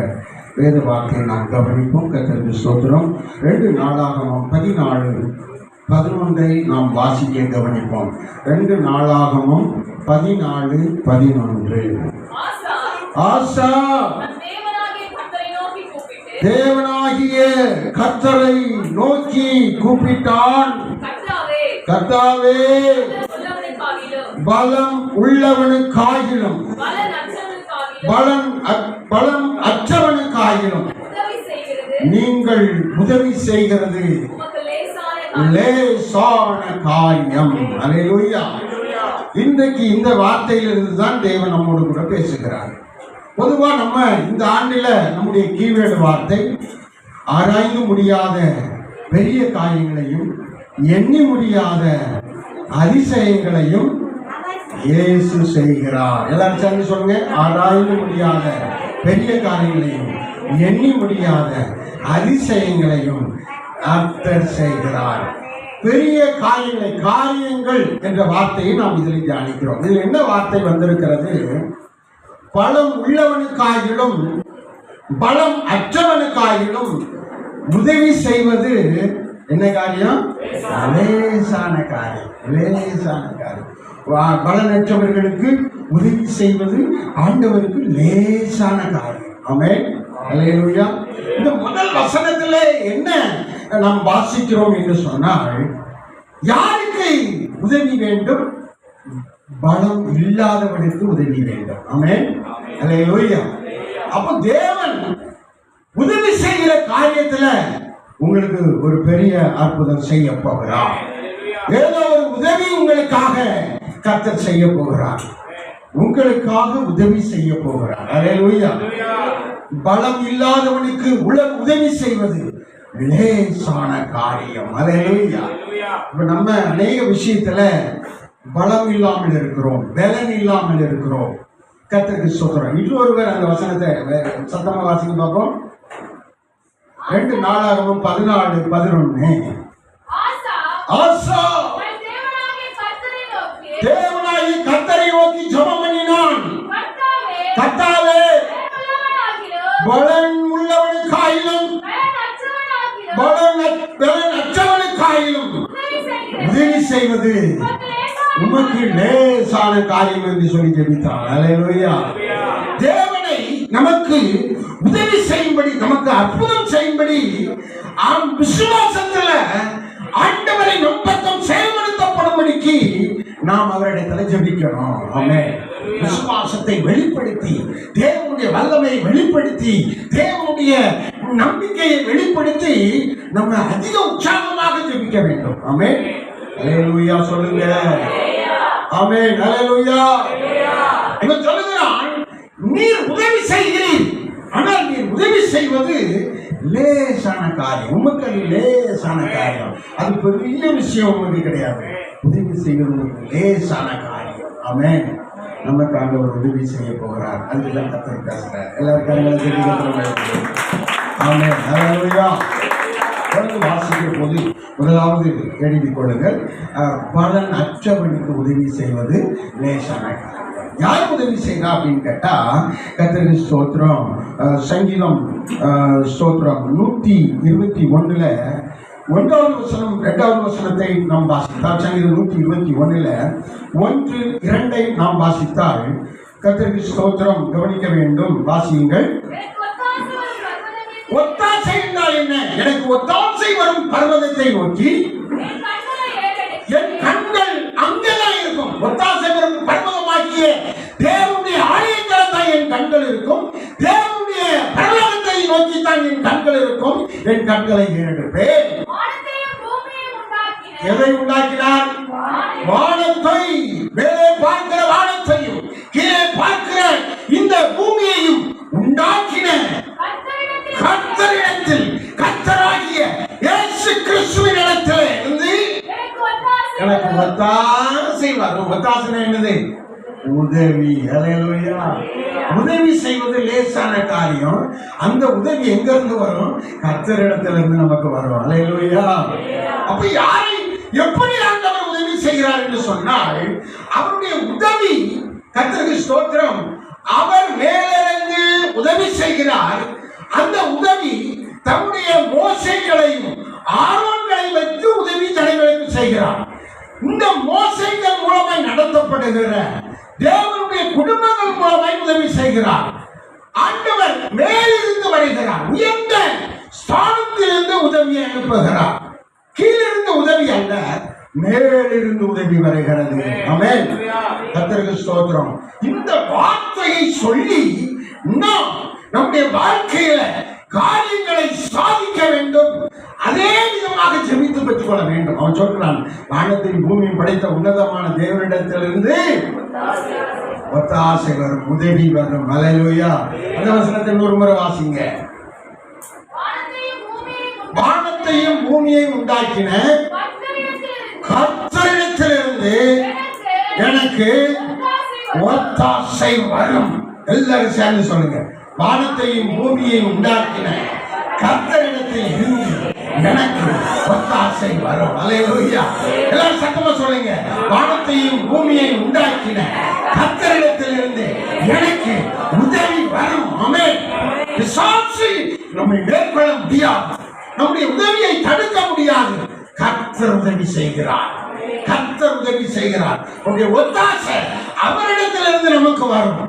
வேத வார்த்தையை நாம் கவனிப்போம். கர்த்தருக்கு ஸ்தோத்திரம். 2 நாளாகமம் 14:11 நாம் வாசிக்க கவனிப்போம். 2 நாளாகமம் 14:11. ஆசா தேவனாகிய கர்த்தரை நோக்கி கூப்பிட்டான். கர்த்தாவே, பலம் உள்ளவனுக்காகிலும் பலம் அற்றவனுக்காகிலும் நீங்கள் உதவி செய்கிறது லேசான காரியம். அல்லேலூயா. இன்றைக்கு இந்த வார்த்தையிலிருந்து தான் தேவன் நம்மோடு கூட பேசுகிறார். பொதுவா நம்ம இந்த ஆண்டில நம்முடைய கீவேர்டு வார்த்தை ஆராய்ந்து முடியாத பெரிய காரியங்களையும் எண்ணி முடியாத அதிசயங்களையும் இயேசு செய்கிறார். எல்லாரும் சேர்ந்து சொல்லுங்க. ஆராய்ந்து முடியாத பெரிய காரியங்களையும் எண்ணி முடியாத அதிசயங்களையும் கர்த்தர் செய்கிறார். பெரிய காரியங்கள் என்ற வார்த்தையை நாம் இதில் தியானிக்கிறோம். இதில் என்ன வார்த்தை வந்திருக்கிறது? பலம் உள்ளவனுக்காகிலும் பலம் அற்றவனுக்காகிலும் உதவி செய்வது என்ன காரியம்? லேசான காரியம். லேசான காரியம். பலனற்றவர்களுக்கு உதவி செய்வது ஆண்டவருக்கு லேசான காரியம். ஆமென். அல்லேலூயா. இந்த முதல் வசனத்திலே என்ன நாம் வாசிக்கிறோம் என்று சொன்னால், யாருக்கு உதவி வேண்டும்? பலம் இல்லாதவனுக்கு உதவி வேண்டும். ஆமென். அல்லேலூயா. அப்ப தேவன் உதவி செய்கிற காரியத்துல உங்களுக்கு ஒரு பெரிய அற்புதம் செய்ய போகிறார். ஏதோ ஒரு உதவி உங்களுக்காக கர்த்தர் செய்ய போகிறார். உங்களுக்காக உதவி செய்ய போகிறார். அல்லேலூயா. பலம் இல்லாதவனுக்கு உதவி செய்வது லேசான காரியம். அல்லேலூயா. இப்ப நம்ம அநேக விஷயத்துல பலம் இல்லாமல் இருக்கிறோம், பலன் இல்லாமல் இருக்கிறோம். கர்த்தருக்கு ஸ்தோத்திரம். இன்னொருவர் அந்த வசனத்தை சத்தமா வாசிக்க பார்ப்போம். 2 நாளாகமம் 14:11. ஆசா தேவனாகி கர்த்தரை நோக்கி ஜெபம் பண்ணினான். கர்த்தாவே, பலன் உள்ளவனுக்காயிலும் பலன் அற்றவனுக்காயிலும் உதவி செய்வது உமக்கு லேசான காரியம் என்று சொல்லி ஜெபித்தார். அல்லேலூயா. தேவனை நமக்கு உதவி செய்யும்படி, நமக்கு அற்புதம் செய்யும்படி விசுவாசத்துல ஆண்டவரை நம்பக்கம் செயல்படுத்தப்படும்படிக்கு நாம் அவரிடத்துல ஜெபிக்கணும். ஆமென். விசுவாசத்தை வெளிப்படுத்தி, தேவனுடைய வல்லமையை வெளிப்படுத்தி, தேவனுடைய நம்பிக்கையை வெளிப்படுத்தி நம்ம அதிக உற்சாகமாக ஜெபிக்க வேண்டும். ஆமென். அல்லேலூயா சொல்லுங்க. ஆமென். அல்லேலூயா. இவன் சொல்லுகிறான், நீர் உதவி செய்கிறீர், ஆனால் நீர் உதவி செய்வது லேசான காரியம். உமக்கு அது லேசான காரியம். அது பெரிய விஷயம் உங்களுக்கு கிடையாது. உதவி செய்வது உங்களுக்கு லேசான காரியம். ஆமென். நமக்கு ஆண்டவர் உதவி செய்ய போகிறார். அதுதான் கர்த்தர் பேசுறார். எல்லாருக்கும் ஆமென். அல்லேலூயா. வாசிக்கிற போது முதலாவது எழுதிக் கொள்ளுங்கள். பலன் அற்றவனுக்கு உதவி செய்வது லேசான காரியம். யார் உதவி செய்யறா அப்படின்னு கேட்டா, கர்த்தருக்கு ஸ்தோத்திரம். சங்கீதம் ஸ்தோத்திரம் 121 1வது வசனம் 2வது வசனத்தை நாம் வாசித்தால், சங்கீதம் 121 1, 2 நாம் வாசித்தால், கர்த்தருக்கு ஸ்தோத்திரம் கவனிக்க வேண்டும். வாசியுங்கள். ஒத்தாசை என்றால் என்ன? எனக்கு ஒத்தாசை வரும் பர்வதத்தை நோக்கி என் கண்கள் அங்கேதான் இருக்கும். ஒத்தாசை வரும் பர்வதமாகிய தேவனுடைய ஆலயத்தில்தான் என் கண்கள் இருக்கும். தேவனுடைய பரலோகத்தை நோக்கி தான் என் கண்கள் இருக்கும். என் கண்களை ஏறெடுப்பேன். எதை உண்டாக்கினார்? வானத்தை, மேலே பார்க்கிற வானத்தையும் கீழே பார்க்கிற இந்த பூமியையும் உண்டாக்கின கர்த்தரிடத்தில், கர்த்தராகிய இயேசு கிறிஸ்துவின் இடத்திலே இருந்து எனக்கு ஒத்தாசை வரும். ஒத்தாசை என்னது? உதவி. அல்லேலூயா. உதவி செய்வது லேசான காரியம். அந்த உதவி எங்க இருந்து வரும்? கர்த்தரிடத்திலிருந்து நமக்கு வரும். அல்லேலூயா. அப்ப யாரை எப்படி ஆண்டவர் உதவி செய்கிறார் என்று சொன்னால் அவருடைய உதவி, கர்த்தருக்கு ஸ்தோத்திரம், அவர் மேலிருந்து உதவி செய்கிறார். அந்த உதவி தம்முடைய மோசைகளையும் ஆரோன்களையும் வைத்து உதவி ஜனங்களுக்கு செய்கிறார். இந்த மோசைகள் மூலமாய் நடத்தப்படுகிற தேவனுடைய குடும்பங்கள் மூலமாய் உதவி செய்கிறார். ஆண்டவர் மேலிருந்து வருகிறார், உயர்ந்த ஸ்தானத்திலிருந்து உதவியை அனுப்புகிறார். கீழிருந்து உதவி அல்ல, மேலிருந்து உதவி வருகிறது. ஆமென். கர்த்தருக்கு ஸ்தோத்திரம். இந்த வார்த்தையை சொல்லி நாம் நம்முடைய வாழ்க்கையில காரியங்களை சாதிக்க வேண்டும். அதே விதமாக ஜெபித்து பெற்றுக் கொள்ள வேண்டும். அவன் சொல்கிறான், வானத்தின் பூமியும் படைத்த உன்னதமான தேவனிடத்திலிருந்து ஒத்தாசை வரும், உதவி வரும். ஹல்லேலூயா. அந்த வசனத்தில் ஒரு முறை வாசிங்க. வானத்தையும் பூமியையும் உண்டாக்கின கர்த்தரிடத்திலிருந்து எனக்கு ஒத்தாசை வரும். எல்லாரும் சேர்ந்து சொல்லுங்க. வானத்தையும் பூமியையும் உண்டாக்கின கர்த்தரிடத்தில் இருந்து எனக்கு ஒத்தாசை வரும். ஹல்லேலூயா. எல்லாரும் சத்தமா சொல்லுங்க. வானத்தையும் பூமியையும் உண்டாக்கின கர்த்தரிடத்தில் இருந்து எனக்கு உதவி வரும். ஆமென். பிசாசு நம்மை மேற்கொள்ள முடியாது, நம்முடைய உதவியை தடுக்க முடியாது. கர்த்தர் உதவி செய்கிறார், கர்த்தர் உதவி செய்கிறார். உங்களுடைய ஒத்தாசை அவரிடத்திலிருந்து நமக்கு வரும்,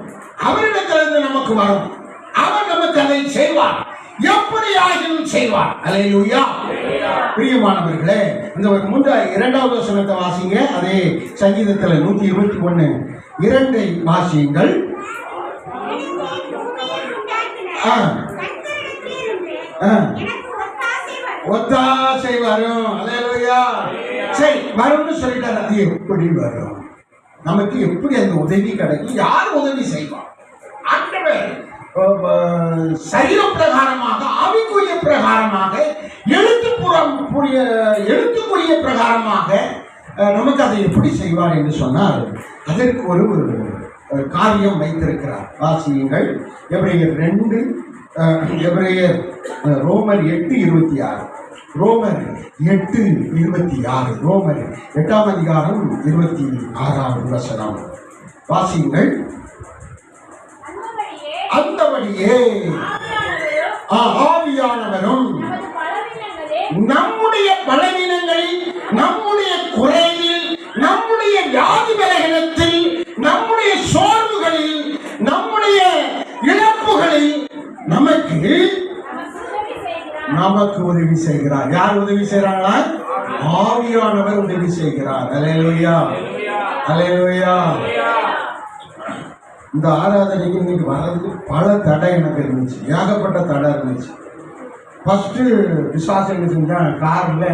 அவரிடத்திலிருந்து நமக்கு வரும். அவர் நமக்கு அதை செய்வார், எப்படி ஆகியும் செய்வார். ஹல்லேலூயா. பிரியமானவர்களே, இந்த இரண்டாவது வசனத்தை வாசிங்க. அதே சங்கீதத்தில் 121 2 வாசியுங்கள். ஒத்தாசை வரும். ஹல்லேலூயா. சரி, வரும்னு சொல்லிட்டார். அது எப்படி வரும்? நமக்கு எப்படி அந்த உதவி கிடைக்கும்? யார் உதவி செய்வார்? ஆண்டவர் சரீர பிரகாரமாக, ஆவிக்குரிய பிரகாரமாக, எழுத்துக்குரிய பிரகாரமாக நமக்கு அதை எப்படி செய்வார் என்று சொன்னால், அதற்கு ஒரு காரியம் வைத்திருக்கிறார். வாசியுங்கள். எபிரேயர் 2, எபிரேயர் ரோமர் 8:26, ரோமர் 8:26, ரோமர் 8ஆம் அதிகாரம் 26ஆம் வசனம் வாசியுங்கள். அந்தபடியே ஆவியானவரும் நம்முடைய பலவீனங்களில், நம்முடைய குறையில், நம்முடைய வியாதி பலகீனத்தில், நம்முடைய சோர்வுகளில், நம்முடைய இழப்புகளில் நமக்கு உதவி செய்கிறார். யார் உதவி செய்கிறாங்களா? ஆவியானவர் உதவி செய்கிறார். ஹல்லேலூயா. ஹல்லேலூயா. இந்த ஆராதனைக்கு இன்னைக்கு வர்றதுக்கு பல தடை எனக்கு இருந்துச்சு, ஏகப்பட்ட தடை இருந்துச்சு. ஃபஸ்ட்டு விசுவாசம் என்ன செஞ்சால், காரில்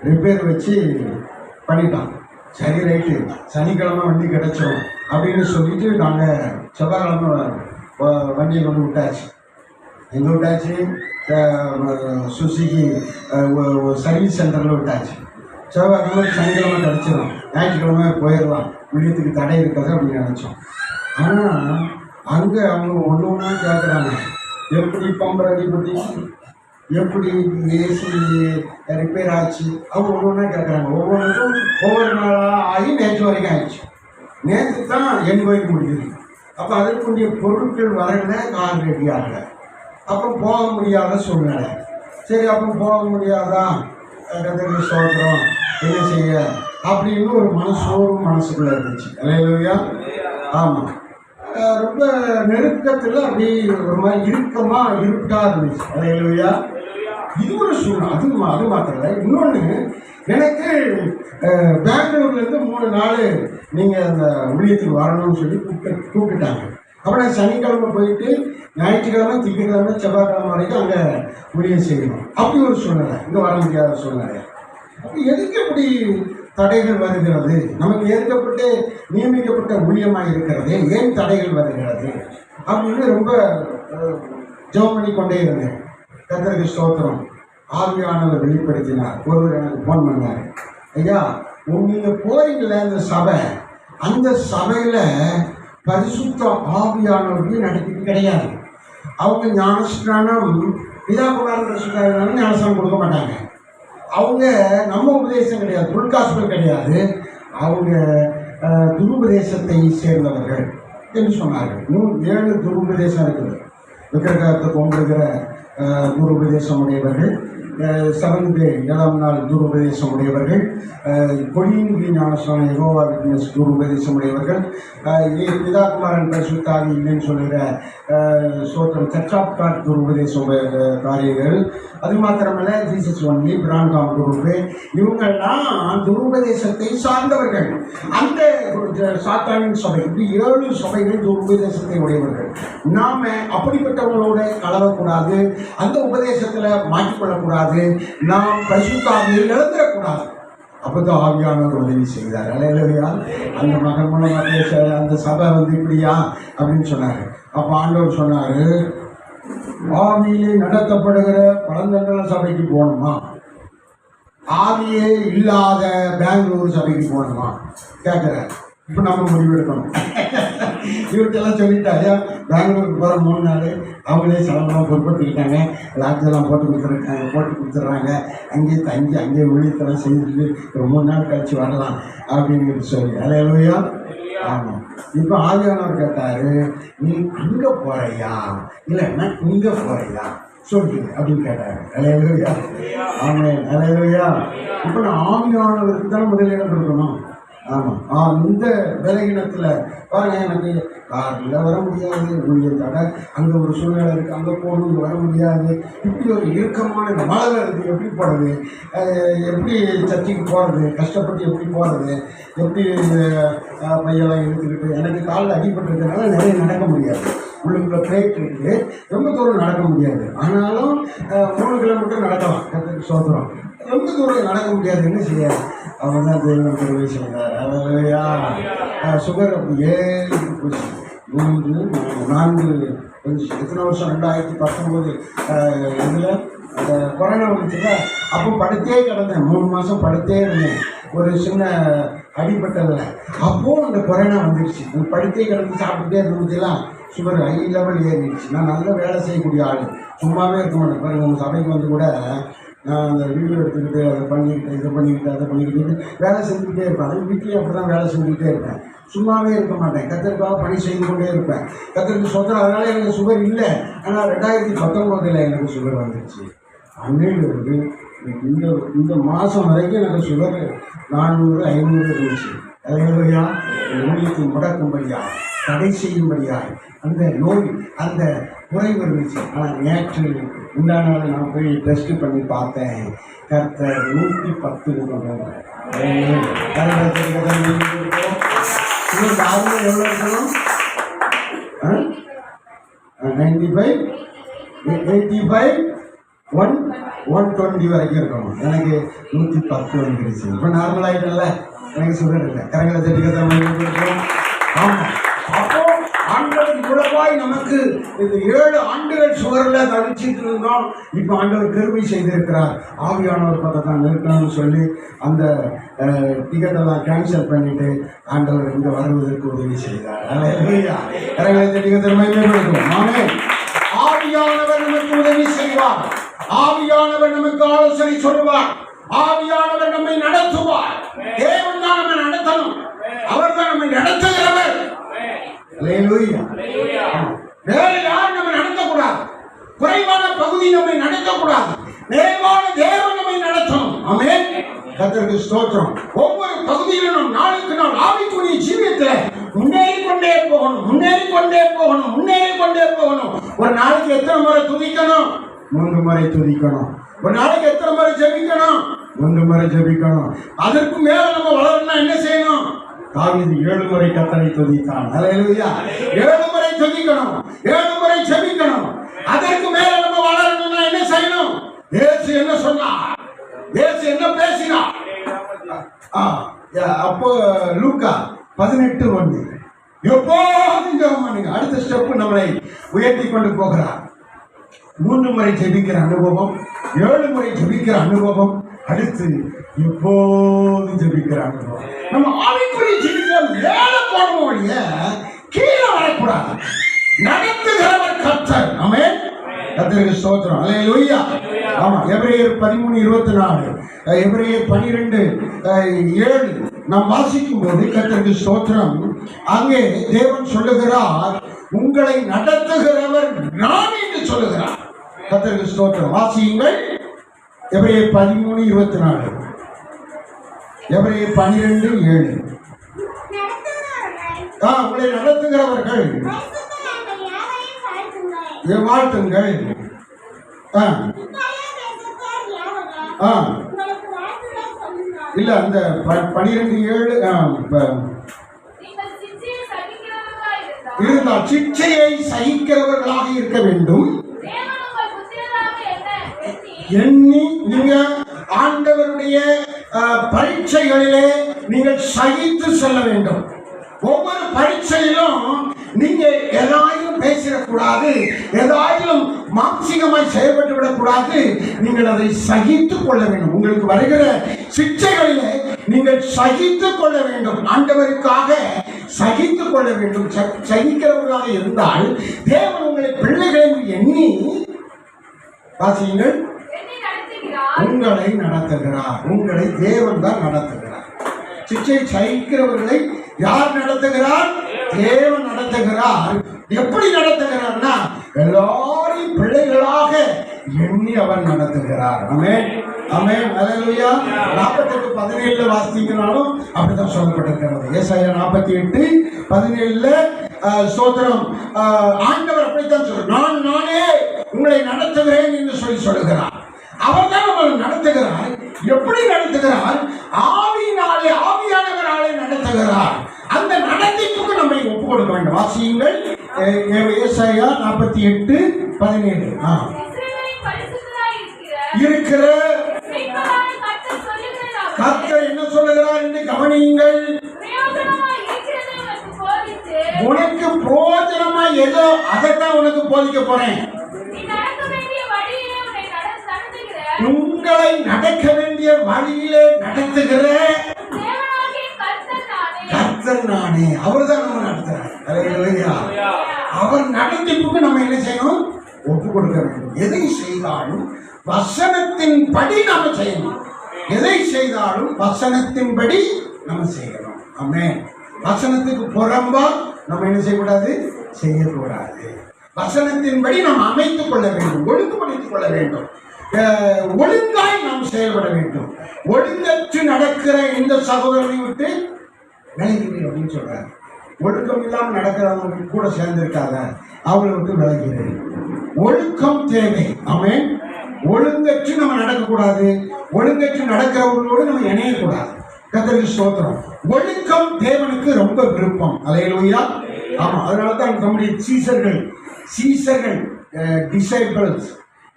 ரிப்பேர் வச்சு பண்ணிட்டான். சரி, ரைட்டு, சனிக்கிழமை வண்டி கிடைச்சோம் அப்படின்னு சொல்லிட்டு நாங்கள் செவ்வாய்க்கிழமை வண்டியை கொண்டு விட்டாச்சு. எங்கே விட்டாச்சு? சுசுகி சர்வீஸ் சென்டரில் விட்டாச்சு. செவ்வாய்க்கிழமை சனிக்கிழமை கிடச்சிடும், ஞாயிற்றுக்கிழமை போயிடலாம், விழியத்துக்கு தடை இருக்காது அப்படின்னு நினச்சோம். ஆனால் அங்கே அவங்க ஒன்று ஒன்றா கேட்குறாங்க. எப்படி பம்பர் அடிபட்டுச்சு, எப்படி ஏசி ரிப்பேர் ஆச்சு, அவங்க ஒன்று ஒன்றா கேட்குறாங்க. ஒவ்வொன்றுக்கும் ஒவ்வொரு நாளாக ஆகி நேற்று வரைக்கும் ஆயிடுச்சு. நேற்று தான் என்கொயரி முடியுது. அப்போ அதற்குரிய பொருட்கள் வரல, கார் ரெடி ஆகலை. அப்போ போக முடியாத சூழ்நிலை. சரி, அப்போ போக முடியாதா, கர்த்தருக்கு ஸ்தோத்திரம், என்ன செய்ய அப்படின்னு ஒரு மனசுக்குள்ளே இருந்துச்சு. ஹல்லேலூயா. ஆமாம், ரொம்ப நெருக்கத்தில் அப்படி ஒரு மாதிரி இறுக்கமாக இருட்டாக இருந்துச்சு. ஹல்லேலூயா. இது ஒரு சூழ்நிலை. அது மாத்திரம் இல்லை, இன்னொன்று எனக்கு பெங்களூர்லேருந்து 3 நாள் நீங்கள் அந்த ஊழியத்துக்கு வரணும்னு சொல்லி கூப்பிட்டுட்டாங்க. அப்புறம் நான் சனிக்கிழமை போயிட்டு ஞாயிற்றுக்கிழமை, திங்கட்கிழமை, செவ்வாய்க்கிழமை வரைக்கும் அங்கே ஊழியம் செய்யணும். அப்படி ஒரு சூழ்நிலை, இங்கே வர முடியாத சூழ்நிலை. அப்போ எதுக்கு இப்படி தடைகள் வருகிறது? நமக்கு ஏற்கப்பட்டு நியமிக்கப்பட்ட ஊழியமாக இருக்கிறது, ஏன் தடைகள் வருகிறது அப்படின்னு ரொம்ப ஜெபம் பண்ணி கொண்டே இருந்தேன். கர்த்தருக்கு ஸ்தோத்திரம். ஆவியானவர் வெளிப்படுத்தினார். ஒருவர் எனக்கு ஃபோன் பண்ணார். ஐயா, நீங்கள் போறீங்களே அந்த சபை, அந்த சபையில் பரிசுத்த ஆவியானவர்கள் நடத்திட்டு கிடையாது. அவங்க ஞானஸ்நானம் பிதாகுமாரன் சுத்தாரம் ஞானஸ்நானம் கொடுக்க மாட்டாங்க. அவங்க நம்ம உபதேசம் கிடையாது, ஃபுல் காஸ்பல் கிடையாது. அவங்க துருபதேசத்தை சேர்ந்தவர்கள் என்று சொன்னார்கள். 7 துருபதேசம் இருக்குது. விக்கிரகத்தை கும்பிடுகிற துருபதேசம் உடையவர்கள், 7ஆம் நாள் துருபதேசம் உடையவர்கள், கொடியின் ஞானஸ்நானம் யெகோவா விட்னஸ் துருபதேசம் உடையவர்கள், பிதாகுமாரன் பரிசுத்தாவி இல்லைன்னு சொல்லுகிற சோத்திரம் சர்ச் ஆஃப் காட் துருபதேசம் காரியங்கள். அது மாத்திரமல்ல ஜீசஸ் ஒன்லி பிராண்டாம் குரூப்பு, இவங்கெல்லாம் துருபதேசத்தை சார்ந்தவர்கள். அந்த சாத்தானின் சபை, இப்படி 7 சபைகள் துருபதேசத்தை உடையவர்கள். நாம அப்படிப்பட்டவங்களோட கலவக்கூடாது, அந்த உபதேசத்துல மாற்றிக்கொள்ளக்கூடாது, நாம் பரிசுத்தாவியை இழந்துடக்கூடாது. அப்போதான் ஆவியானவர் உதவி செய்தார். அல்லேலூயா. அந்த மகன் மூலமாக அந்த சபை இப்படியா அப்படின்னு சொன்னாரு. அப்போ ஆண்டவர் சொன்னாரு, ஆவியிலே நடத்தப்படுகிற பழந்தண்டல சபைக்கு போகணுமா, ஆவியே இல்லாத பெங்களூர் சபைக்கு போகணுமா கேட்குறாரு. இப்போ நம்ம முடிவெடுக்கணும். இவர்கிட்டெல்லாம் சொல்லிட்டாரு, பெங்களூருக்கு போகிற 3 நாள் அவங்களே செலவெல்லாம் பொருட்படுத்திக்கிட்டாங்க, லாட்ஜெல்லாம் போட்டு கொடுத்துட்றாங்க, அங்கேயே தங்கி அங்கேயே ஊழியத்தெல்லாம் செஞ்சுட்டு ஒரு 3 நாள் கழிச்சு வரலாம் அப்படின்னு சொல்லி. அல்லேலூயா. ஆமாம். இப்போ ஆவியானவர் கேட்டார், நீ அங்கே போகிறையா இல்லைன்னா இங்கே போகிறையா சொல்லு அப்படின்னு கேட்டார். அல்லேலூயா. ஆமாம். அல்லேலூயா. இப்போ நான் ஆவியானவருக்கு தானே முதலிடம் கொடுக்கணும். ஆமாம். இந்த விலகினத்தில் பாருங்கள், எனக்கு காரில் வர முடியாது, ஊழியத்தோட அங்கே ஒரு சூழ்நிலை இருக்குது, அங்கே போகணும், வர முடியாது, இப்படி ஒரு இறுக்கமான மழை வருது, எப்படி போகிறது, எப்படி சர்ச்சைக்கு போகிறது, கஷ்டப்பட்டு எப்படி போகிறது, எப்படி பையெல்லாம் எடுத்துக்கிட்டு, எனக்கு காலில் அடிபட்டுருக்கிறதுனால நிறைய நடக்க முடியாது, உள்ளுக்குள்ள பிளேட் இருக்குது, ரொம்ப தூரம் நடக்க முடியாது. ஆனாலும் 3 கிலோமீட்டர் நடக்கலாம். கற்றுக்கு சோதரம் ரொம்ப தூரம் நடக்க முடியாது. என்ன செய்ய, அவன் தான் தெய்வம் உதவி செய்தார். அதையா சுகர் 7 3 4 கொஞ்சம் எத்தனை வருஷம் 2019 இதில் அந்த கொரோனா வந்துச்சுல, அப்போ படுத்தே கிடந்தேன், 3 மாதம் படுத்தே இருந்தேன். ஒரு சின்ன அடிப்பட்டதில் அப்போது அந்த கொரோனா வந்துடுச்சு. படுத்தே கிடந்து சாப்பிட்டுட்டே இருந்துச்சுலாம் சுகர் ஹை லெவல் ஏறிடுச்சு. நான் நல்ல வேலை செய்யக்கூடிய ஆள், சும்மாவே இருக்க மாட்டேன். பாருங்கள், உங்கள் சபைக்கு வந்து கூட நான் அந்த வீடியோ எடுத்துக்கிட்டு அதை பண்ணிக்கிட்டு இதை பண்ணிக்கிட்டு அதை பண்ணிக்கிட்டு வேலை செஞ்சுக்கிட்டே இருப்பேன். அது வீட்லேயும் அப்படி தான் வேலை செஞ்சுக்கிட்டே இருப்பேன், சும்மாவே இருக்க மாட்டேன். கத்தருக்காக பணி செய்து கொண்டே இருப்பேன். கத்தருக்கு சொந்தம். அதனால் எனக்கு சுகர் இல்லை. ஆனால் 2019 எனக்கு சுகர் வந்துடுச்சு. அன்னையிலிருந்து இந்த மாதம் வரைக்கும் எனக்கு சுகர் 400 500 இருந்துச்சு. அல்லேலூயா. ஊழியத்தை முடக்கும்படியா, தடை செய்யும்படியாய் அந்த நோய் அந்த குறைவு இருந்துச்சு. ஆனால் நேற்று உண்டானாலும் நான் போய் டெஸ்ட் பண்ணி பார்த்தேன். கர்த்தர் 110 எவ்வளோ இருக்கணும்? 95 85 120 வரைக்கும் இருக்கணும். எனக்கு 110 வந்துருச்சு. இப்போ நார்மல் ஆகிட்டல, எனக்கு சுகர் இல்லை. கரங்களை தட்டிக்கிறோம். ஆமாம். அப்போ ஆண்டவர் இவ்வளவாய் நமக்கு இந்த 7 ஆண்டுகள் சுகரில் தவிச்சிட்டு இருந்தோம். இப்போ ஆண்டவர் கிருபை செய்திருக்கிறார். ஆவியானவர் பக்கம் தான் இருக்கணும்னு சொல்லி அந்த டிக்கெட்டெல்லாம் கேன்சல் பண்ணிட்டு ஆண்டவர் இங்கே வருவதற்கு உதவி செய்தார். கரங்களை தட்டிக்கிறோம். ஆமென். ஆவியானவர் நமக்கு உதவி செய்வார். ஆவியானவர் நமக்கு ஆலோசனை சொல்லுவார். ஆவியானவர் நம்மை நடத்துவார். தேவன் தான் நம்மை நடத்தணும். அவர் தான் நம்மை நடத்துகிறவர். வேற யாரும் நம்ம நடத்தக்கூடாது. குறைவான பகுதி நம்மை நடத்தக்கூடாது. நிறைவான தேவன் நம்மை நடத்தணும். ஆமென். கர்த்தருக்கு ஸ்தோத்திரம். ஒவ்வொரு பகுதியிலும் நாம் நாளுக்கு நாள் ஆவிக்குரிய ஜீவியத்தில் முன்னேறி கொண்டே போகணும். ஒரு நாளைக்கு எத்தனை முறை துதிக்கணும்? 3 முறை துதிக்கணும். ஒரு நாளைக்கு எத்தனை முறை ஜெபிக்கணும்? 3 முறை ஜெபிக்கணும். அதற்கு மேல நம்ம வளரணும்னா என்ன செய்யணும்? தாவீது 7 முறை கர்த்தரை துதித்தான். அல்லேலூயா. 7 முறை துதிக்கணும், 7 முறை ஜெபிக்கணும். அதற்கு மேல நம்ம வளரணும்னா என்ன செய்யணும்? இயேசு என்ன சொன்னார்? இயேசு என்ன பேசினார்? அப்போ லூக்கா 18:1 எப்போதும் ஜெபம் பண்ணுங்க. அடுத்த ஸ்டெப் நம்மளை உயர்த்தி கொண்டு போகிறார். 3 முறை ஜெபிக்கிற அனுபவம், 7 முறை ஜெபிக்கிற அனுபவம், அடுத்து எப்போது ஜெபிக்கிற அனுபவம். நம்ம ஆவிக்குரிய ஜெபிக்க மேல போகணும் ஒழிய கீழே வரக்கூடாது. நடத்துகிறவர் கர்த்தர். ஆமென். கர்த்தருக்கு ஸ்தோத்திரம். அல்லேலூயா. ஆமா. எபிரேயர் 13:24, எபிரேயர் 12:7 நாம் வாசிக்கும் போது கர்த்தருக்கு ஸ்தோத்திரம், அங்கே தேவன் சொல்லுகிறார், உங்களை நடத்துகிறவர் நான் என்று சொல்லுகிறார். கர்த்தருக்கு ஸ்தோத்திரம். வாசியுங்கள். எபிரேயர் 13:24, எபிரேயர் 12:7. உங்களை நடத்துகிறவர்கள் வாழ்த்துங்கள். இல்ல அந்த 12:7 இருந்தால் சிக்ஷையை சகிக்கிறவர்களாக இருக்க வேண்டும் எண்ணி நீங்க ஆண்டவருடைய பரீட்சைகளிலே நீங்கள் சகித்து செல்ல வேண்டும். ஒவ்வொரு பரீட்சையிலும் நீங்க எதாயிலும் பேசிடக்கூடாது, எதாயிலும் மாம்சீகமாய் செயல்பட்டு விடக்கூடாது. நீங்கள் அதை சகித்துக் கொள்ள வேண்டும். உங்களுக்கு வருகிற சிக்ஷைகளிலே நீங்கள் சகித்துக் கொள்ள வேண்டும். ஆண்டவருக்காக சகித்துக் கொள்ள வேண்டும். சகிக்கிறவர்களாக இருந்தால் தேவன் உங்களை பிள்ளைகளை எண்ணி வாசியுங்கள், உங்களை நடத்துகிறார். உங்களை தேவன் தான் நடத்துகிறார். சிக்ஷை சகிக்கிறவர்களை யார் நடத்துகிறார்? தேவன் நடத்துகிறார். எப்படி நடத்துகிறார்னா எல்லாரையும் பிள்ளைகளாக எண்ணி அவர் நடத்துகிறார். ஆமென், ஆமென், அல்லேலூயா. 48:17 வாசித்தீங்கனாலும் அப்படிதான் சொல்லப்பட்டிருக்கிறது. ஏசாயா 48:17 ஸ்தோத்திரம். ஆண்டவர் அப்படித்தான் சொல்றார், நானே உங்களை நடத்துகிறேன் என்று சொல்லுகிறார். அவர் தான் நம்மளை நடத்துகிறார். எப்படி நடத்துகிறார்? ஆவியினாலே, ஆவியானவராலே நடத்துகிறார். அந்த நடத்திப்புக்கு நம்மை ஒப்பு கொடுக்க வேண்டும். வாசியுங்கள். ஏசாயா 48:17 இருக்கிற கர்த்தர் என்ன சொல்லுகிறார் என்று கவனியுங்கள். உனக்கு பிரயோஜனமா ஏதோ அதைத்தான் உனக்கு போதிக்க போறேன். உங்களை நடக்க வேண்டிய வழியிலே நடத்துகிற கர்த்தர் நானே. அவர் தான் நம்ம நடத்துறார். அவர் நடத்திப்புக்கு நம்ம என்ன செய்யணும்? ஒப்பு கொடுக்க வேண்டும். எதை செய்தாலும் வசனத்தின் படி நாம செய்யணும். எதை செய்தாலும் வசனத்தின் படி நம்ம செய்யணும். ஆமென். வசனத்துக்கு புறம்பா நம்ம என்ன செய்யக்கூடாது? செய்யக்கூடாது. வசனத்தின்படி நாம் அமைத்துக் கொள்ள வேண்டும், ஒழுங்குபடுத்திக் கொள்ள வேண்டும். ஒழுங்காய் நாம் செயல்பட வேண்டும். ஒழுங்கற்று நடக்கிற இந்த சகோதரனை விட்டு விலகிறேன் அப்படின்னு சொல்றாரு. ஒழுக்கம் இல்லாமல் நடக்கிறவங்க கூட சேர்ந்திருக்காத அவங்களை விட்டு விலகிறேன். ஒழுக்கம் தேவை. ஆமென். ஒழுங்கற்று நம்ம நடக்கக்கூடாது. ஒழுங்கற்று நடக்கிறவர்களோடு நம்ம இணையக்கூடாது. கர்த்தருக்கு ஸ்தோத்திரம். ஒழுக்கம் தேவனுக்கு ரொம்ப விருப்பம். அல்லேலூயா. ஆமா, அதனாலதான் நம்முடைய சீசர்கள்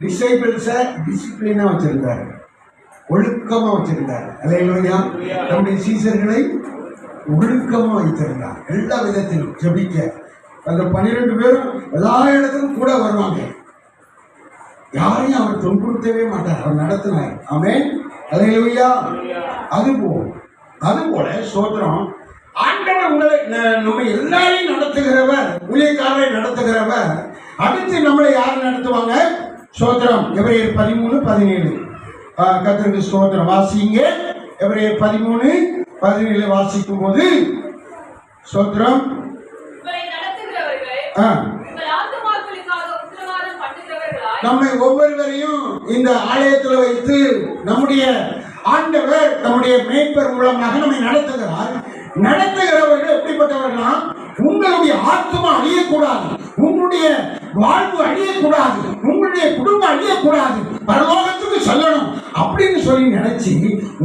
டிசைபிள்ஸை டிசிப்ளினா வச்சிருந்தாரு, ஒழுக்கமா வச்சிருந்தாரு. அல்லேலூயா. நம்முடைய சீசர்களை ஒழுக்கமா வைத்திருந்தார். எல்லா விதத்திலும் ஜெபிக்க அந்த 12 பேரும் எல்லா இடத்திலும் கூட வருவாங்க. யாரையும் அவர் துன்புறுத்தவே மாட்டார். அவர் நடத்தினார். ஆமென், அல்லேலூயா. அதுபோல ஸ்தோத்திரம். ஆண்டவர் உங்களை நம்ம எல்லாரையும் நடத்துகிறவர், ஊழியக்காரரை நடத்துகிறவர். அடுத்து நம்மளை யார் நடத்துவாங்க? ஸ்தோத்திரம். எபிரேயர் 13:17 கர்த்தருக்கு ஸ்தோத்திரம். வாசிங்க. எபிரேயர் 13:17 வாசிக்கும் போது ஸ்தோத்திரம். நம்மை ஒவ்வொருவரையும் இந்த ஆலயத்தில் வைத்து நம்முடைய ஆண்டவர் நம்முடைய மேய்ப்பர் மூலமாக நம்மை நடத்துகிறார். நடத்துகிறவர்கள் எப்படிப்பட்டவர்களா? உங்களுடைய ஆத்மா அழியக்கூடாது, உங்களுடைய வாழ்வு அழியக்கூடாது, உங்களுடைய குடும்பம் அழியக்கூடாது, பரலோகத்துக்கு செல்லணும் அப்படின்னு சொல்லி நினைச்சு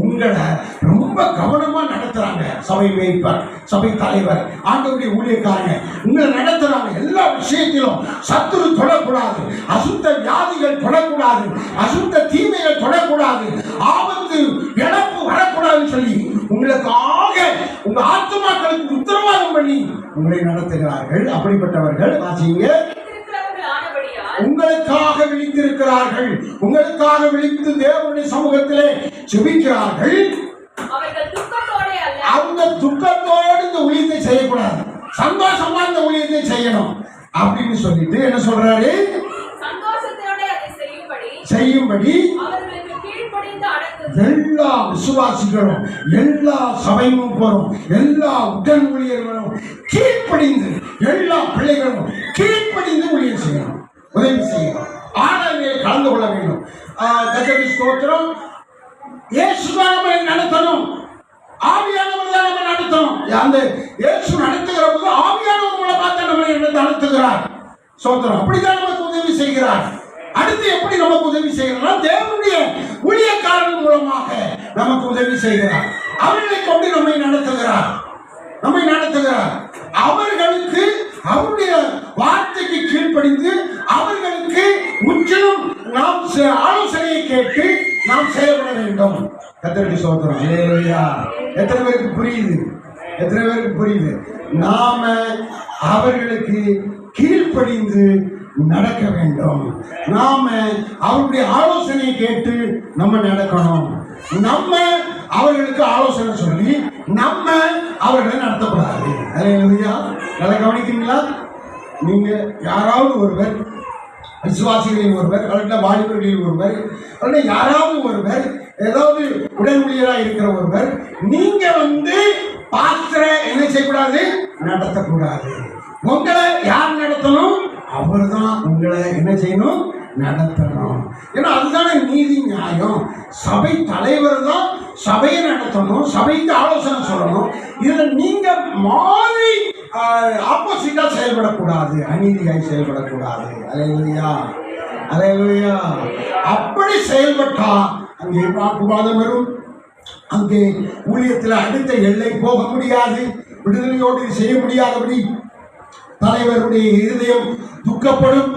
உங்களை ரொம்ப கவனமா நடத்துறாங்க. சபை மேய்ப்பர், சபை தலைவர், ஆண்டவருடைய ஊழியக்காரங்க உங்களை நடத்துறாங்க. எல்லா விஷயத்திலும் சத்துரு தொடக்கூடாது, அசுத்த வியாதிகள் தொடக்கூடாது, அசுத்த தீமைகள் தொடக்கூடாது, ஆபத்து இழப்பு வரக்கூடாதுன்னு சொல்லி உங்களுக்காக உங்க ஆத்மாக்களுக்கு உத்தரவாதம் பண்ணி உங்களை நடத்துகிறார்கள். அப்படிப்பட்டவர்கள் வாசிங்க. உங்களுக்காக விழித்திருக்கிறார்கள். உங்களுக்காக விழித்து தேவனுடைய சமூகத்திலே ஜெபிக்கிறார்கள். அவங்க துக்கத்தோடு இந்த ஊழியத்தை செய்யக்கூடாது, சந்தோஷமா இந்த ஊழியத்தை செய்யணும் அப்படின்னு சொல்லிட்டு என்ன சொல்றாரு? செய்யும்படி எல்லா விசுவாசிகளும், எல்லா சபையும் போறோம், எல்லா உடன் ஊழியர்களும் கீழ்ப்படிந்து, எல்லா பிள்ளைகளும் கீழ்ப்படிந்து ஊழியம் செய்யணும், உதவி செய்யணும், ஆராதனையை கலந்து கொள்ள வேண்டும். கர்த்தருக்கு ஸ்தோத்திரம். இயேசுதான் நம்மை நடத்தணும், ஆவியானவர் தான் நம்ம நடத்தணும். அந்த இயேசு நடத்துகிற போது ஆவியானவர் மூலமா தான் நம்மை நடத்துகிறார். ஸ்தோத்திரம். அப்படிதான் நமக்கு உதவி செய்கிறார். அடுத்து எப்படி நமக்கு உதவி செய்கிறார்? தேவனுடைய ஊழியக்காரர்கள் மூலமாக நமக்கு உதவி செய்கிறார். அவர்களை கொண்டு நம்மை நடத்துகிறார். அவர்களுக்கு அவருடைய வார்த்தைக்கு கீழ்ப்படிந்து அவர்களுக்கு முற்றிலும் நாம் ஆலோசனையை கேட்டு நாம் செயல்பட வேண்டும். கர்த்தருக்கு ஸ்தோத்திரம். ஹல்லேலூயா. எத்தனை பேருக்கு புரியுது? நாம அவர்களுக்கு கீழ்ப்படிந்து நடக்க வேண்டும். நாம அவருடைய ஆலோசனையை கேட்டு நம்ம நடக்கணும். நம்ம அவர்களுக்கு ஆலோசனை சொல்லி நம்ம அவர்களை நடத்தக்கூடாது. ஹல்லேலூயா. நல்லா கவனிக்கிறீங்களா? நீங்க யாராவது ஒருவர், விசுவாசிகளில் ஒருவர், அல்லது வாலிபர்களில் ஒருவர், அல்லது யாராவது ஒருவர், ஏதாவது உடன் ஊழியராக இருக்கிற ஒருவர், நீங்க பாஸ்டரை என்ன செய்யக்கூடாது? நடத்தக்கூடாது. உங்களை யார் நடத்தணும்? அவர் தான் உங்களை என்ன செய்யணும்? நடத்தணும். ஏன்னா அதுதானே நீதி, நியாயம். சபை தலைவர் தான் சபையை நடத்தணும், சபைக்கு ஆலோசனை சொல்லணும். இதுல நீங்க மாறி ஆப்போசிட்டா செயல்படக்கூடாது, அநீதியாய் செயல்படக்கூடாது. அல்லேலூயா. அப்படி செயல்பட்டா அங்கே வாக்குவாதம் வரும், அங்கே ஊழியத்தில் அடுத்த எல்லை போக முடியாது, விடுதலையோடு செய்ய முடியாதபடி தலைவருடைய இருதயம் துக்கப்படும்,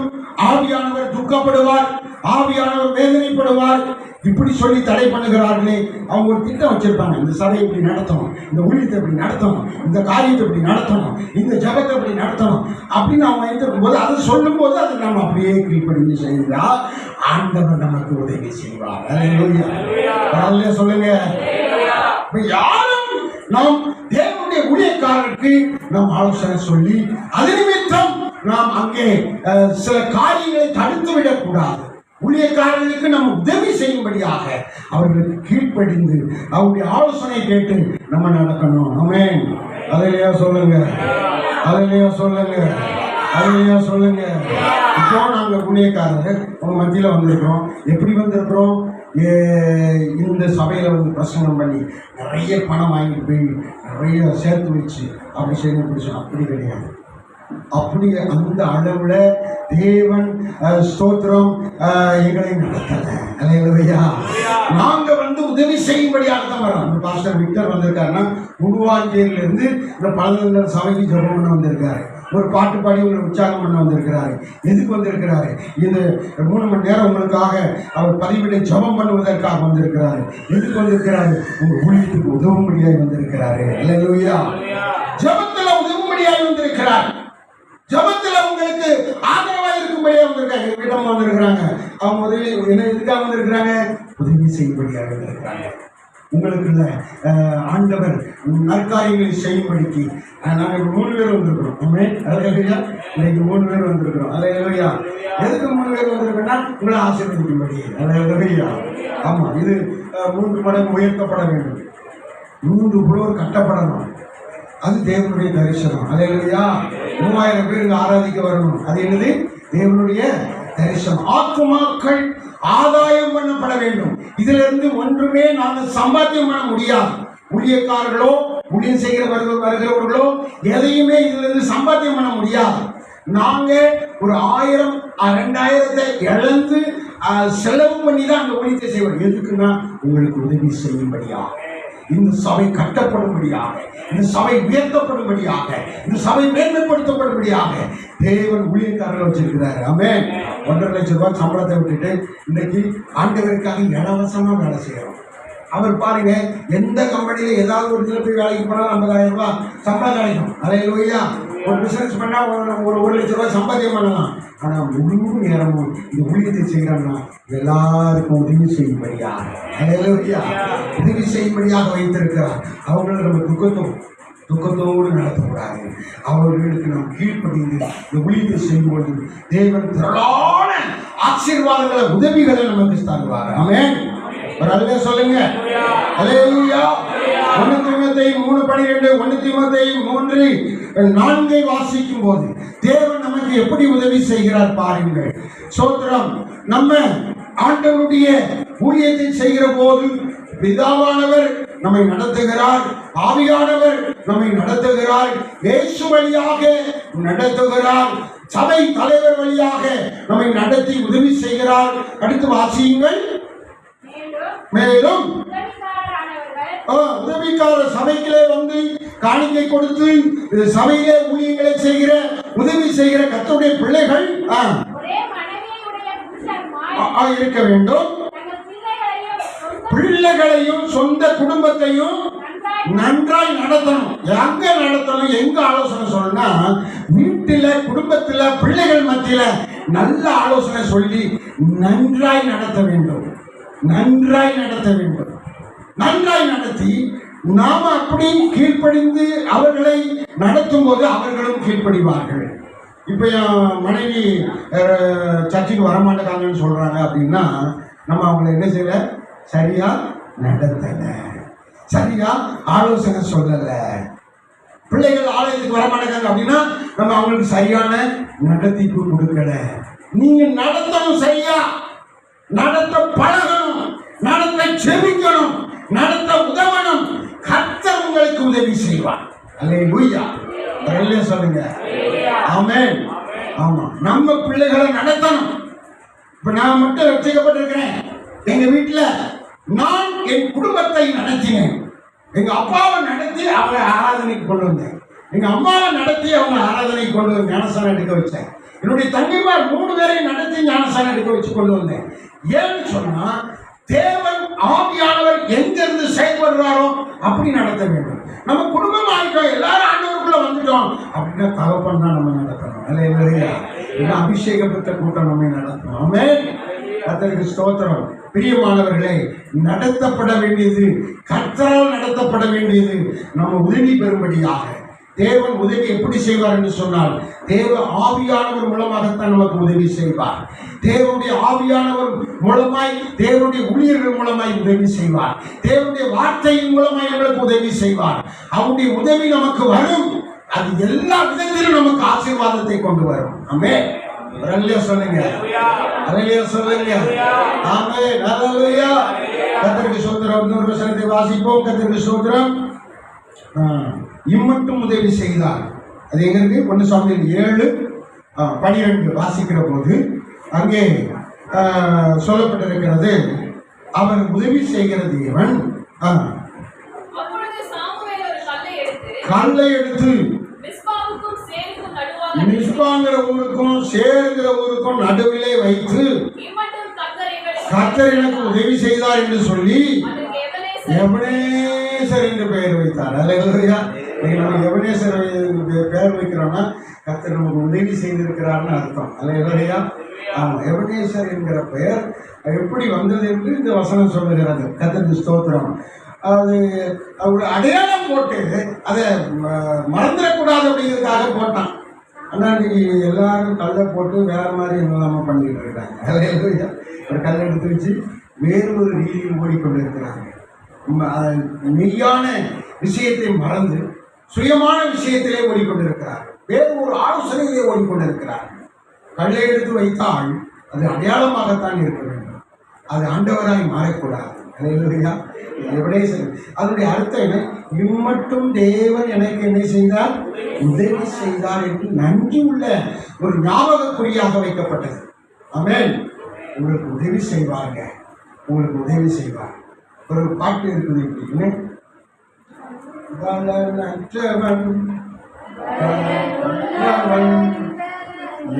ஆவியானவர் துக்கப்படுவார், ஆவியானவர் வேதனைப்படுவார். இப்படி சொல்லி தடை பண்ணுகிறார்களே, அவங்க ஒரு திட்டம் வச்சிருப்பாங்க. இந்த சபையை இப்படி நடத்தணும், இந்த ஊழியத்தை இப்படி நடத்தணும், இந்த காரியத்தை இப்படி நடத்தணும், இந்த ஜபத்தை இப்படி நடத்தணும் அப்படின்னு அவங்க இருக்கும் போது, அதை சொல்லும் போது அதை நம்ம அப்படியே கீழ்ப்படிந்து செய்தால் ஆண்டவர் நமக்கு உதவி செய்வார். அல்லேலூயா. சொல்லுங்க. யாரும் நாம் தேவனுடைய ஊழியக்காரருக்கு நாம் ஆலோசனை சொல்லி அது நிமித்தம் நாம் அங்கே சில காரியங்களை தடுத்து விடக்கூடாது. ஊழியக்காரர்களுக்கு நம்ம உதவி செய்யும்படியாக அவர்களுக்கு கீழ்ப்படிந்து அவருடைய ஆலோசனை கேட்டு நம்ம நடக்கணும். ஆமென். அல்லேலூயா சொல்லுங்க. இப்போ நாங்கள் ஊழியக்காரர்கள் உங்க மத்தியில் வந்திருக்கிறோம். எப்படி வந்திருக்கிறோம்? இந்த சபையில் பிரசங்கம் பண்ணி நிறைய பணம் வாங்கிட்டு போய் நிறைய சேர்த்து வச்சு அப்படி செய்யணும் பிடிச்சோம். அப்படி கிடையாது. அப்படி அந்த அளவுல தேவன் ஸ்தோத்திரம் எங்களை நடத்தல. அல்லேலூயா. நாங்க உதவி செய்யும்படியாக தான் வரோம். பாஸ்டர் விக்டர் வந்திருக்காருன்னா உருவாஞ்சேரியில இருந்து இந்த பல சபைக்கு ஜெபம் பண்ண வந்திருக்காரு. ஒரு பாட்டு பாடி உங்களை உற்சாகம் பண்ண வந்திருக்கிறாரு. எதுக்கு வந்திருக்கிறாரு? இந்த 3 மணி நேரம் உங்களுக்காக அவர் பதிவிட ஜெபம் பண்ணுவதற்காக வந்திருக்கிறாரு. எதுக்கு வந்திருக்கிறாரு? உங்க ஊழியத்துக்கு உதவும்படியாய் வந்திருக்கிறாரு. அல்லேலூயா. ஜெபத்துல உதவும்படியாய் வந்திருக்கிறார். ஜபத்துல உங்களுக்கு ஆதரவா இருக்கும்படியா வந்திருக்காங்க. எங்கிட்ட வந்திருக்கிறாங்க. அவங்க உதவி என்ன எதுக்காக வந்திருக்கிறாங்க? உதவி செய்யும்படியாக வந்திருக்கிறாங்க. உங்களுக்கு ஆண்டவர் நற்காரியங்களை செய்யும்படிக்கு நாங்கள் 3 பேர் வந்திருக்கிறோம். அல்லேலூயா. இன்னைக்கு 3 பேர் வந்திருக்கிறோம். அல்லேலூயா. எதுக்கு 3 பேர் வந்திருக்கோம்னா உங்களை ஆசீர்வதிக்கும்படி. அல்லேலூயா. ஆமா, இது 3 மடங்கு உயர்த்தப்பட வேண்டும். 3 புலவர் கட்டப்படணும். அது தேவனுடைய தரிசனம். அல்லேலூயா. 3000 பேருக்கு ஆராதிக்க வரணும். அது என்னது? தேவனுடைய தரிசனம். ஆத்துமாக்கள் ஆதாயம் பண்ணப்பட வேண்டும். இதுல இருந்து ஒன்றுமே நாங்கள் சம்பாத்தியம் பண்ண முடியாது. ஊழியக்காரர்களோ ஊழியம் செய்கிற வருகிறவர்களோ எதையுமே இதுல இருந்து சம்பாத்தியம் பண்ண முடியாது. நாங்க ஒரு 1000 2000 இழந்து செலவு பண்ணி தான் அந்த ஊழியத்தை செய்வோம். எதுக்குன்னா உங்களுக்கு உதவி செய்யும்படியாக, இந்த சபை கட்டப்படும்படியாக, இந்த சபை உயர்த்தப்படும்படியாக, இந்த சபை மேன்மைப்படுத்தப்படும்படியாக தேவன் ஊழியக்காரர்கள் வச்சிருக்கிறாரு. ஆமென். 1.5 லட்சம் ரூபாய் சம்பளத்தை விட்டுட்டு இன்னைக்கு ஆண்டவருக்காக இலவசமா வேலை செய்யறோம். அவர் பாருங்க, எந்த கம்பெனியில ஏதாவது ஒரு இதில் போய் வேலைக்கு போனாலும் 50,000 ரூபாய் சம்பளம் கிடைக்கும். அல்லேலூயா. ஒரு பிசினஸ் பண்ணா ஒரு 1 லட்சம் ரூபாய் சம்பாத்தியம் பண்ணலாம். ஆனா முழு நேரமும் இந்த ஊழியத்தை செய்யறாங்கன்னா எல்லாருக்கும் உதவி செய்யும்படியாக, அல்லேலூயா, உதவி செய்யும்படியாக வைத்திருக்கிறார். அவங்களை நம்ம துக்கத்தோடு நடத்தக்கூடாது. அவர்களுக்கு நாம் கீழ்ப்படிந்து இந்த ஊழியத்தை செய்யும்போது தேவன் திரளான ஆசீர்வாதங்களை, உதவிகளை நமக்கு தருவார். ஆமென். ஒரு அல்லேலூயா சொல்லுங்க. அல்லேலூயா. 1 தீமோத்தேயு 3:12 1 தீமோத்தேயு 3:4 வாசிக்கும் போது தேவன் நமக்கு எப்படி உதவி செய்கிறார் பாருங்கள். ஸ்தோத்திரம். நம்ம ஆண்டவருடைய ஊழியத்தை செய்கிற போது பிதாவானவர் நம்மை நடத்துகிறார், ஆவியானவர் நம்மை நடத்துகிறார், இயேசு வழியாக நடத்துகிறார், சபை தலைவர் வழியாக நம்மை நடத்தி உதவி செய்கிறார். அடுத்து வாசியுங்கள். மேலும் உதவிக்கார சபைகளே வந்து காணிக்கை கொடுத்து சபையிலே ஊழியங்களை செய்கிற உதவி செய்கிற கர்த்தருடைய பிள்ளைகள் இருக்க வேண்டும். பிள்ளைகளையும் சொந்த குடும்பத்தையும் நன்றாய் நடத்தணும். எங்க நடத்தணும்? எங்க ஆலோசனை சொல்லணும்னா வீட்டில, குடும்பத்துல, பிள்ளைகள் மத்தியில நல்ல ஆலோசனை சொல்லி நன்றாய் நடத்த வேண்டும். நன்றாய் நடத்த வேண்டும். நன்றாய் நடத்தி நாம அப்படி கீழ்ப்படிந்து அவர்களை நடத்தும் போது அவர்களும் கீழ்ப்படிவார்கள். இப்ப என் மனைவி சர்ச்சுக்கு வரமாட்டேங்காங்கன்னு சொல்றாங்க அப்படின்னா நம்ம அவங்களை என்ன செய்யல? சரியா நடத்தல, சரியா ஆலோசனை சொல்லல. பிள்ளைகள் ஆலயத்துக்கு வரமாட்டேங்காங்க அப்படின்னா நம்ம அவங்களுக்கு சரியான நடத்திப்பு கொடுக்கல. நீங்க நடத்தணும், சரியா நடத்த பழகணும், நடத்த செபிக்கணும், நடத்த உதவணும். கர்த்தர் உங்களுக்கு உதவி செய்வார். அல்லேலூயா. அல்லேலூயா சொல்லுங்க. ஆமென். ஆமா, நம்ம பிள்ளைகளை நடத்தணும். இப்ப நான் மட்டும் ரட்சிக்கப்பட்டிருக்கிறேன். எங்க வீட்டுல நான் என் குடும்பத்தை நடத்தினேன். எங்க அப்பாவை நடத்தி அவங்க ஆராதனைக்கு கொண்டு வந்தேன். எங்க அம்மாவை நடத்தி அவங்க ஆராதனைக்கு கொண்டு வந்து ஞானஸ்தானம் எடுக்க வச்சேன். என்னுடைய தங்கைமார் 3 பேரையும் நடத்தி ஞானஸ்தானம் எடுக்க வச்சு கொண்டு வந்தேன். ஏன்னு சொன்னா தேவன் ஆவியானவர் எங்கிருந்து செயல்படுறாரோ அப்படி நடத்த வேண்டும். நம்ம குடும்பம் ஆகிட்டோம், எல்லாரும் ஆண்டவருக்குள்ள வந்துட்டோம் அப்படின்னா தகப்பன் தான் நம்ம நடத்தணும். அல்லேலூயா. அபிஷேக பெற்ற கூட்டம் நம்ம நடத்தணும். ஆமென். கர்த்தருக்கு ஸ்தோத்திரம். பிரியமானவர்களே, நடத்தப்பட வேண்டியது கர்த்தரால் நடத்தப்பட வேண்டியது நம்ம உதவி பெறும்படியாக. தேவன் உதவி எப்படி செய்வார் என்று சொன்னால் தேவ ஆவியானவர் மூலமாகத்தான் நமக்கு உதவி செய்வார். தேவனுடைய ஆவியானவர் மூலமாய், தேவனுடைய ஊழியர்கள் மூலமாய் உதவி செய்வார். தேவனுடைய வார்த்தையின் மூலமாய் நமக்கு உதவி செய்வார். அவருடைய உதவி நமக்கு வரும். அது எல்லா விதத்திலும் நமக்கு ஆசீர்வாதத்தை கொண்டு வரும். ஆமென். அல்லேலூயா சொல்லுங்க. அல்லேலூயா சொல்லுங்க. ஆமென். அல்லேலூயா. கர்த்தருக்கு ஸ்தோத்திரம். இன்னொரு வசனத்தை வாசிப்போம். கர்த்தருக்கு ஸ்தோத்திரம். இம்மட்டும் உதவி செய்தார். அது எங்க இருக்கு? 1 சாமுவேல் 7:12 வாசிக்கிற போது அங்கே சொல்லப்பட்டிருக்கிறது, அவர் உதவி செய்கிற தேவன். கல்லை எடுத்து மிஸ்பாங்கிற ஊருக்கும் சேருங்கிற ஊருக்கும் நடுவிலே வைத்து கர்த்தர் எனக்கு உதவி செய்தார் என்று சொல்லி எபனேசர் என்று பெயர் வைத்தார். அல்லேலூயா. நம்ம எபனேசர் பெயர் வைக்கிறோம்னா கர்த்தர் நமக்கு உதவி செய்திருக்கிறார்னு அர்த்தம். அல்லேலூயா. ஆமா, எபனேசர் என்கிற பெயர் எப்படி வந்தது என்று இந்த வசனம் சொல்லுகிறது. கர்த்தருக்கு ஸ்தோத்திரம். அது ஒரு அடையாளம் போட்டு அதை மறந்துடக்கூடாது அப்படிங்கிறதுக்காக போட்டான். ஆனால் இன்னைக்கு எல்லாரும் கல்லை போட்டு வேற மாதிரி நம்ம பண்ணிக்கிட்டு இருக்காங்க. அல்லேலூயா. ஒரு கல்லை எடுத்து வச்சு வேறு ஒரு ரீதியில் ஓடிக்கொண்டு இருக்கிறாங்க. மெய்யான விஷயத்தை மறந்து சுயமான விஷயத்திலே ஓடிக்கொண்டிருக்கிறார். வேறு ஒரு ஆலோசனையிலே ஓடிக்கொண்டிருக்கிறார். கல்லை எடுத்து வைத்தால் அது அடையாளமாகத்தான் இருக்க வேண்டும். அது ஆண்டவராய் மாறக்கூடாது. அல்லேலூயா. எபனேசர் அதனுடைய அர்த்தம் என்ன? இம்மட்டும் தேவன் எனக்கு என்ன செய்தார்? உதவி செய்தார் என்று நன்றி உள்ள ஒரு ஞாபகக்குறியாக வைக்கப்பட்டது. ஆமென். உங்களுக்கு உதவி செய்வாங்க, உங்களுக்கு உதவி செய்வார். ஒரு பாட்டு இருக்குது. இப்படின்னு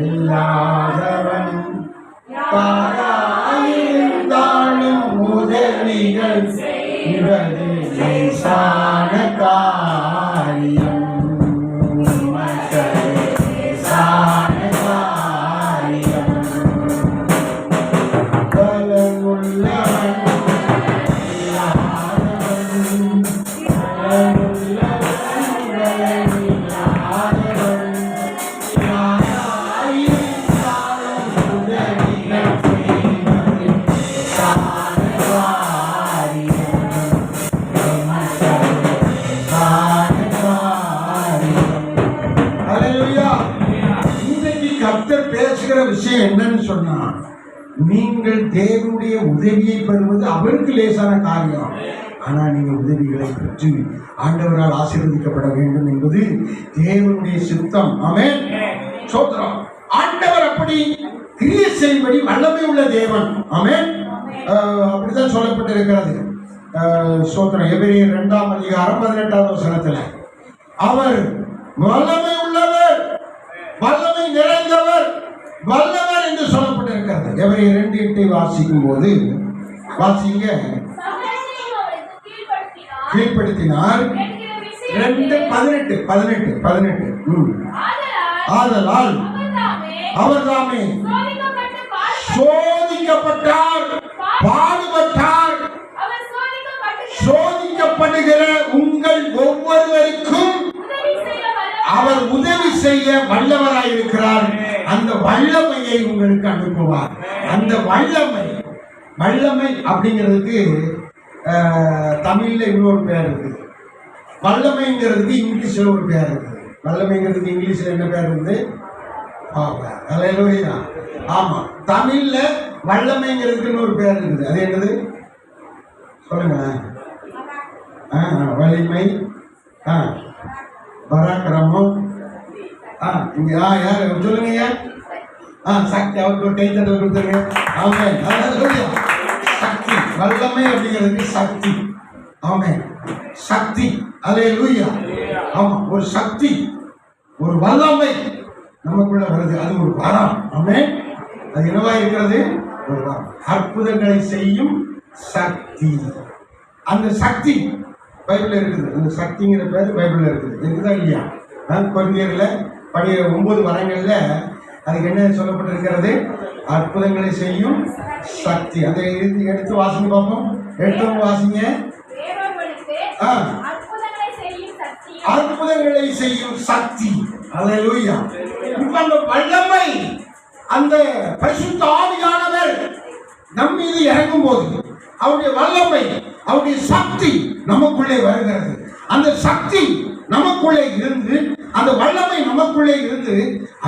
இல்லாதவன் தாராயிருந்தாலும் உதவிகள் இவரே லேசான காரியம். லேசான காரியம். பலமுள்ளவன் கர்த்தர் பேசுகிற விஷயம் என்னன்னு சொன்னா, நீங்கள் தேவனுடைய உதவியை பெறுவது அவருக்கு லேசான காரியம். ஆனா நீங்க உதவிகளை பெற்று ஆண்டவரால் ஆசீர்வதிக்கப்பட வேண்டும் என்பது தேவனுடைய சித்தம். ஆமென். சோத்திரம். ஆண்டவர் அப்படி கிரியை செய்யும்படி வல்லமை உள்ள தேவன். ஆமென். அப்படித்தான் சொல்லப்பட்டிருக்கிறது. சோத்திரம். எபிரேயர் 2ஆம் அதிகாரம் 18ஆவது வசனத்துல அவர் வல்லமை உள்ளவர், வல்லமை நிறைந்தவர், வல்லவர் என்று சொல்லப்பட்டிருக்கிறது. எபிரேயர் 2:8 வாசிக்கும் போது வாசிங்க. கீழ்ப்படுத்தினார். 2:18 ஆதலால் அவர்தாமே சோதிக்கப்பட்டார், பாடுபட்டார். சோதிக்கப்படுகிற உங்கள் ஒவ்வொருவருக்கும் அவர் உதவி செய்ய வல்லவராயிருக்கிறார். அந்த வல்லமையை உங்களுக்கு அனுப்புவார். அந்த வல்லமை அப்படிங்கிறதுக்கு தமிழ்ல இன்னொரு பேர் இருக்குது. வல்லமைங்கிறதுக்கு இங்கிலீஷ்ல ஒரு பேர் இருக்குது. வல்லமைங்கிறதுக்கு இங்கிலீஷ்ல என்ன பேர் இருக்குது? ஹல்லேலூயா. ஆமா, தமிழ்ல வல்லமைங்கிறதுக்கு ஒரு பேர் இருக்குது. அது என்னது சொல்லுங்க. வலிமை, பராக்கிரமம். இங்க யார் சொல்லுங்க. சக்தி. அவருக்கு ஒரு கைத்தட்டல் கொடுத்துருங்க. ஆமென். ஹல்லேலூயா. சக்தி. வல்லமை அப்படிங்கிறதுக்கு சக்தி. ஆமென். சக்தி. ஹல்லேலூயா. ஆமா, ஒரு சக்தி, ஒரு வல்லமை நமக்குள்ள வருது. அது ஒரு வரம். ஆமென். அது என்னவா இருக்கிறது? ஒரு வரம். அற்புதங்களை செய்யும் சக்தி. அந்த சக்தி பைபிள்ல இருக்குது. அந்த சக்திங்கிற பேர் பைபிள்ல இருக்குது. இருக்குதா இல்லையா? கொரிந்தியர்ல 9 வரங்கள்ல அதுக்கு என்ன சொல்லப்பட்டிருக்கிறது? அற்புதங்களை செய்யும் சக்தி. அதை எடுத்து வாசிங்க பார்ப்போம். எடுத்து வாசிங்க. அற்புதங்களை செய்யும் சக்தி. ஹல்லேலூயா. இப்ப அந்த வல்லமை, அந்த பரிசுத்த ஆவியானவர் நம் மீது இறங்கும் போது அவருடைய வல்லமை, அவருடைய சக்தி நமக்குள்ளே வருகிறது. அந்த சக்தி நமக்குள்ளே இருந்து, அந்த வல்லமை நமக்குள்ளே இருந்து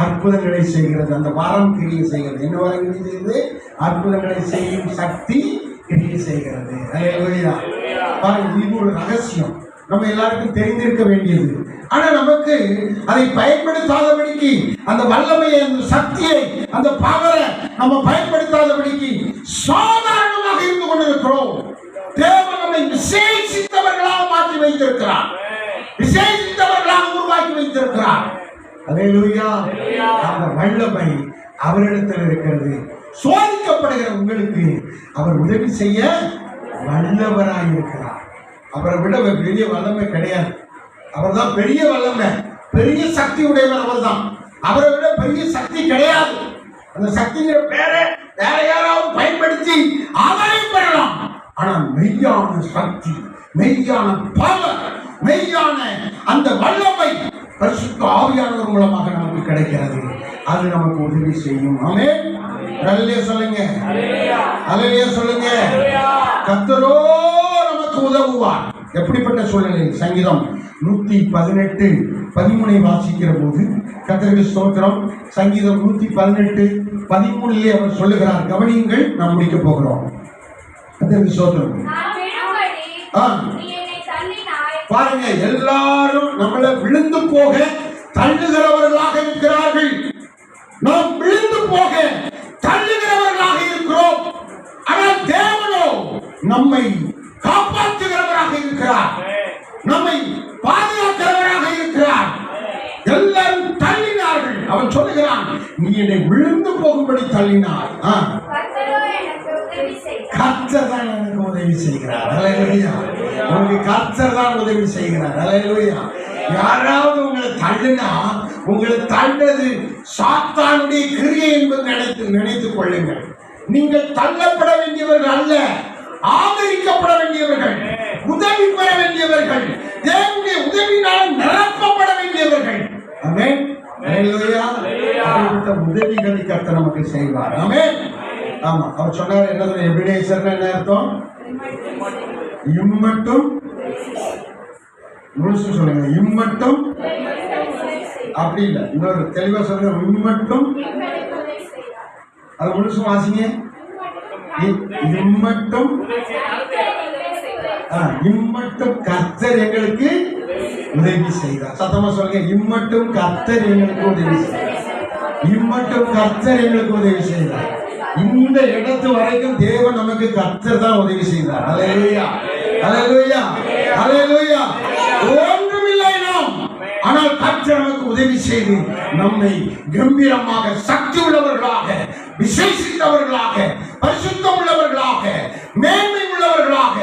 அற்புதங்களை செய்கிறது. அந்த வரம் கிரியை செய்கிறது. என்ன வரம் கிரியை செய்கிறது? அற்புதங்களை செய்யும் சக்தி கிரியை செய்கிறது. ஹல்லேலூயா. பாருங்க, இது ஒரு ரகசியம், நம்ம எல்லாருக்கும் தெரிந்திருக்க வேண்டியது. ஆனா நமக்கு அதை பயன்படுத்தாதபடிக்கு, அந்த வல்லமையை, அந்த சக்தியை, அந்த பவரை நம்ம பயன்படுத்தாதபடிக்கு சாதாரணமாக இருந்து கொண்டிருக்கிறோம். தேவன் நம்மை விசேஷித்தவர்களாக மாற்றி வைத்திருக்கிறார், விசேஷித்தவர்களாக உருவாக்கி வைத்திருக்கிறார். ஹல்லேலூயா. அந்த வல்லமை அவரிடத்தில் இருக்கிறது. சோதிக்கப்படுகிற உங்களுக்கு அவர் உதவி செய்ய வல்லவராய் இருக்கிறார். அவரை விட பெரிய வல்லமை கிடையாது. அவர் தான் பெரிய வல்லமை, பெரிய சக்தி உடையவர். அவர் தான். அவரை விட பெரிய சக்தி கிடையாது. அந்த சக்திங்கிற பேரை வேற யாராவது பயன்படுத்தி அவரை பெறலாம். ஆனா மெய்யான சக்தி, மெய்யான பவர், மெய்யான அந்த வல்லமை பரிசுத்த ஆவியானவர் மூலமாக நமக்கு கிடைக்கிறது. அது நமக்கு உதவி செய்யும். ஆமென். ஹல்லேலூயா சொல்லுங்க. ஹல்லேலூயா சொல்லுங்க. கர்த்தரோ நமக்கு உதவுவார். எப்படிப்பட்ட சூழ்நிலையில்? சங்கீதம் 118:13 வாசிக்கிற போது கர்த்தருக்கு ஸ்தோத்திரம். சங்கீதம் 118:13 அவர் சொல்லுகிறார். கவனியுங்கள், நாம் முடிக்க போகிறோம். கர்த்தருக்கு ஸ்தோத்திரம். பாருங்க, எல்லாரும் நம்மளை விழுந்து போக தள்ளுகிறவர்களாக இருக்கிறார்கள். நாம் விழுந்து போக தள்ளுகிறவர்களாக இருக்கிறோம். ஆனால் தேவனோ நம்மை காப்பாற்றுகிறவராக இருக்கிறார், நம்மை பாதுகாக்கிறவராக இருக்கிறார். எல்லாரும் தள்ளினார்கள். அவன் சொல்லுகிறான், நீ என்னை விழுந்து போகும்படி தள்ளினார். கர்த்தர் தான் எனக்கு உதவி செய்கிறார். ஹல்லேலூயா. உங்களுக்கு கர்த்தர் தான் உதவி செய்கிறார். ஹல்லேலூயா. யாராவது உங்களை தள்ளினா, உங்களை தள்ளது சாத்தானுடைய கிரியை என்பது நினைத்துக் கொள்ளுங்கள். நீங்கள் தள்ளப்பட வேண்டியவர்கள் அல்ல, ஆதரிக்கப்பட வேண்டியவர்கள், உதவி பெற வேண்டியவர்கள், தேவனுடைய உதவினால் நிரப்பப்பட வேண்டியவர்கள். ஆமென். ஹல்லேலூயா. அப்படிப்பட்ட உதவிகளை கர்த்தர் நமக்கு செய்வார். ஆமென். ஆமா, அவர் சொன்னார். என்ன எபினேசர்னா என்ன அர்த்தம்? இம்மட்டும் முழுசு சொல்லுங்க. இம்மட்டும் அப்படி இல்லை, இன்னொரு தெளிவா சொல்லுங்க. இம்மட்டும் அது முழுசும் வாசிங்க. இம்மட்டும் இம்மட்டும் கர்த்தர் எங்களுக்கு உதவி செய்தார். சத்தமா சொல்லுங்க. இம்மட்டும் கர்த்தர் எங்களுக்கு உதவி செய்தார். இம்மட்டும் கர்த்தர் எங்களுக்கு உதவி செய்தார். இந்த இடத்து வரைக்கும் தேவன் நமக்கு கர்த்தர் தான் உதவி செய்தார். அல்லேலூயா, அல்லேலூயா, அல்லேலூயா. ஒன்றுமில்லை நாம், ஆனால் கர்த்தர் நமக்கு உதவி செய்து நம்மை கம்பீரமாக, சக்தி உள்ளவர்களாக, விசேஷித்தவர்களாக, பரிசுத்தம் உள்ளவர்களாக, மேன்மை உள்ளவர்களாக,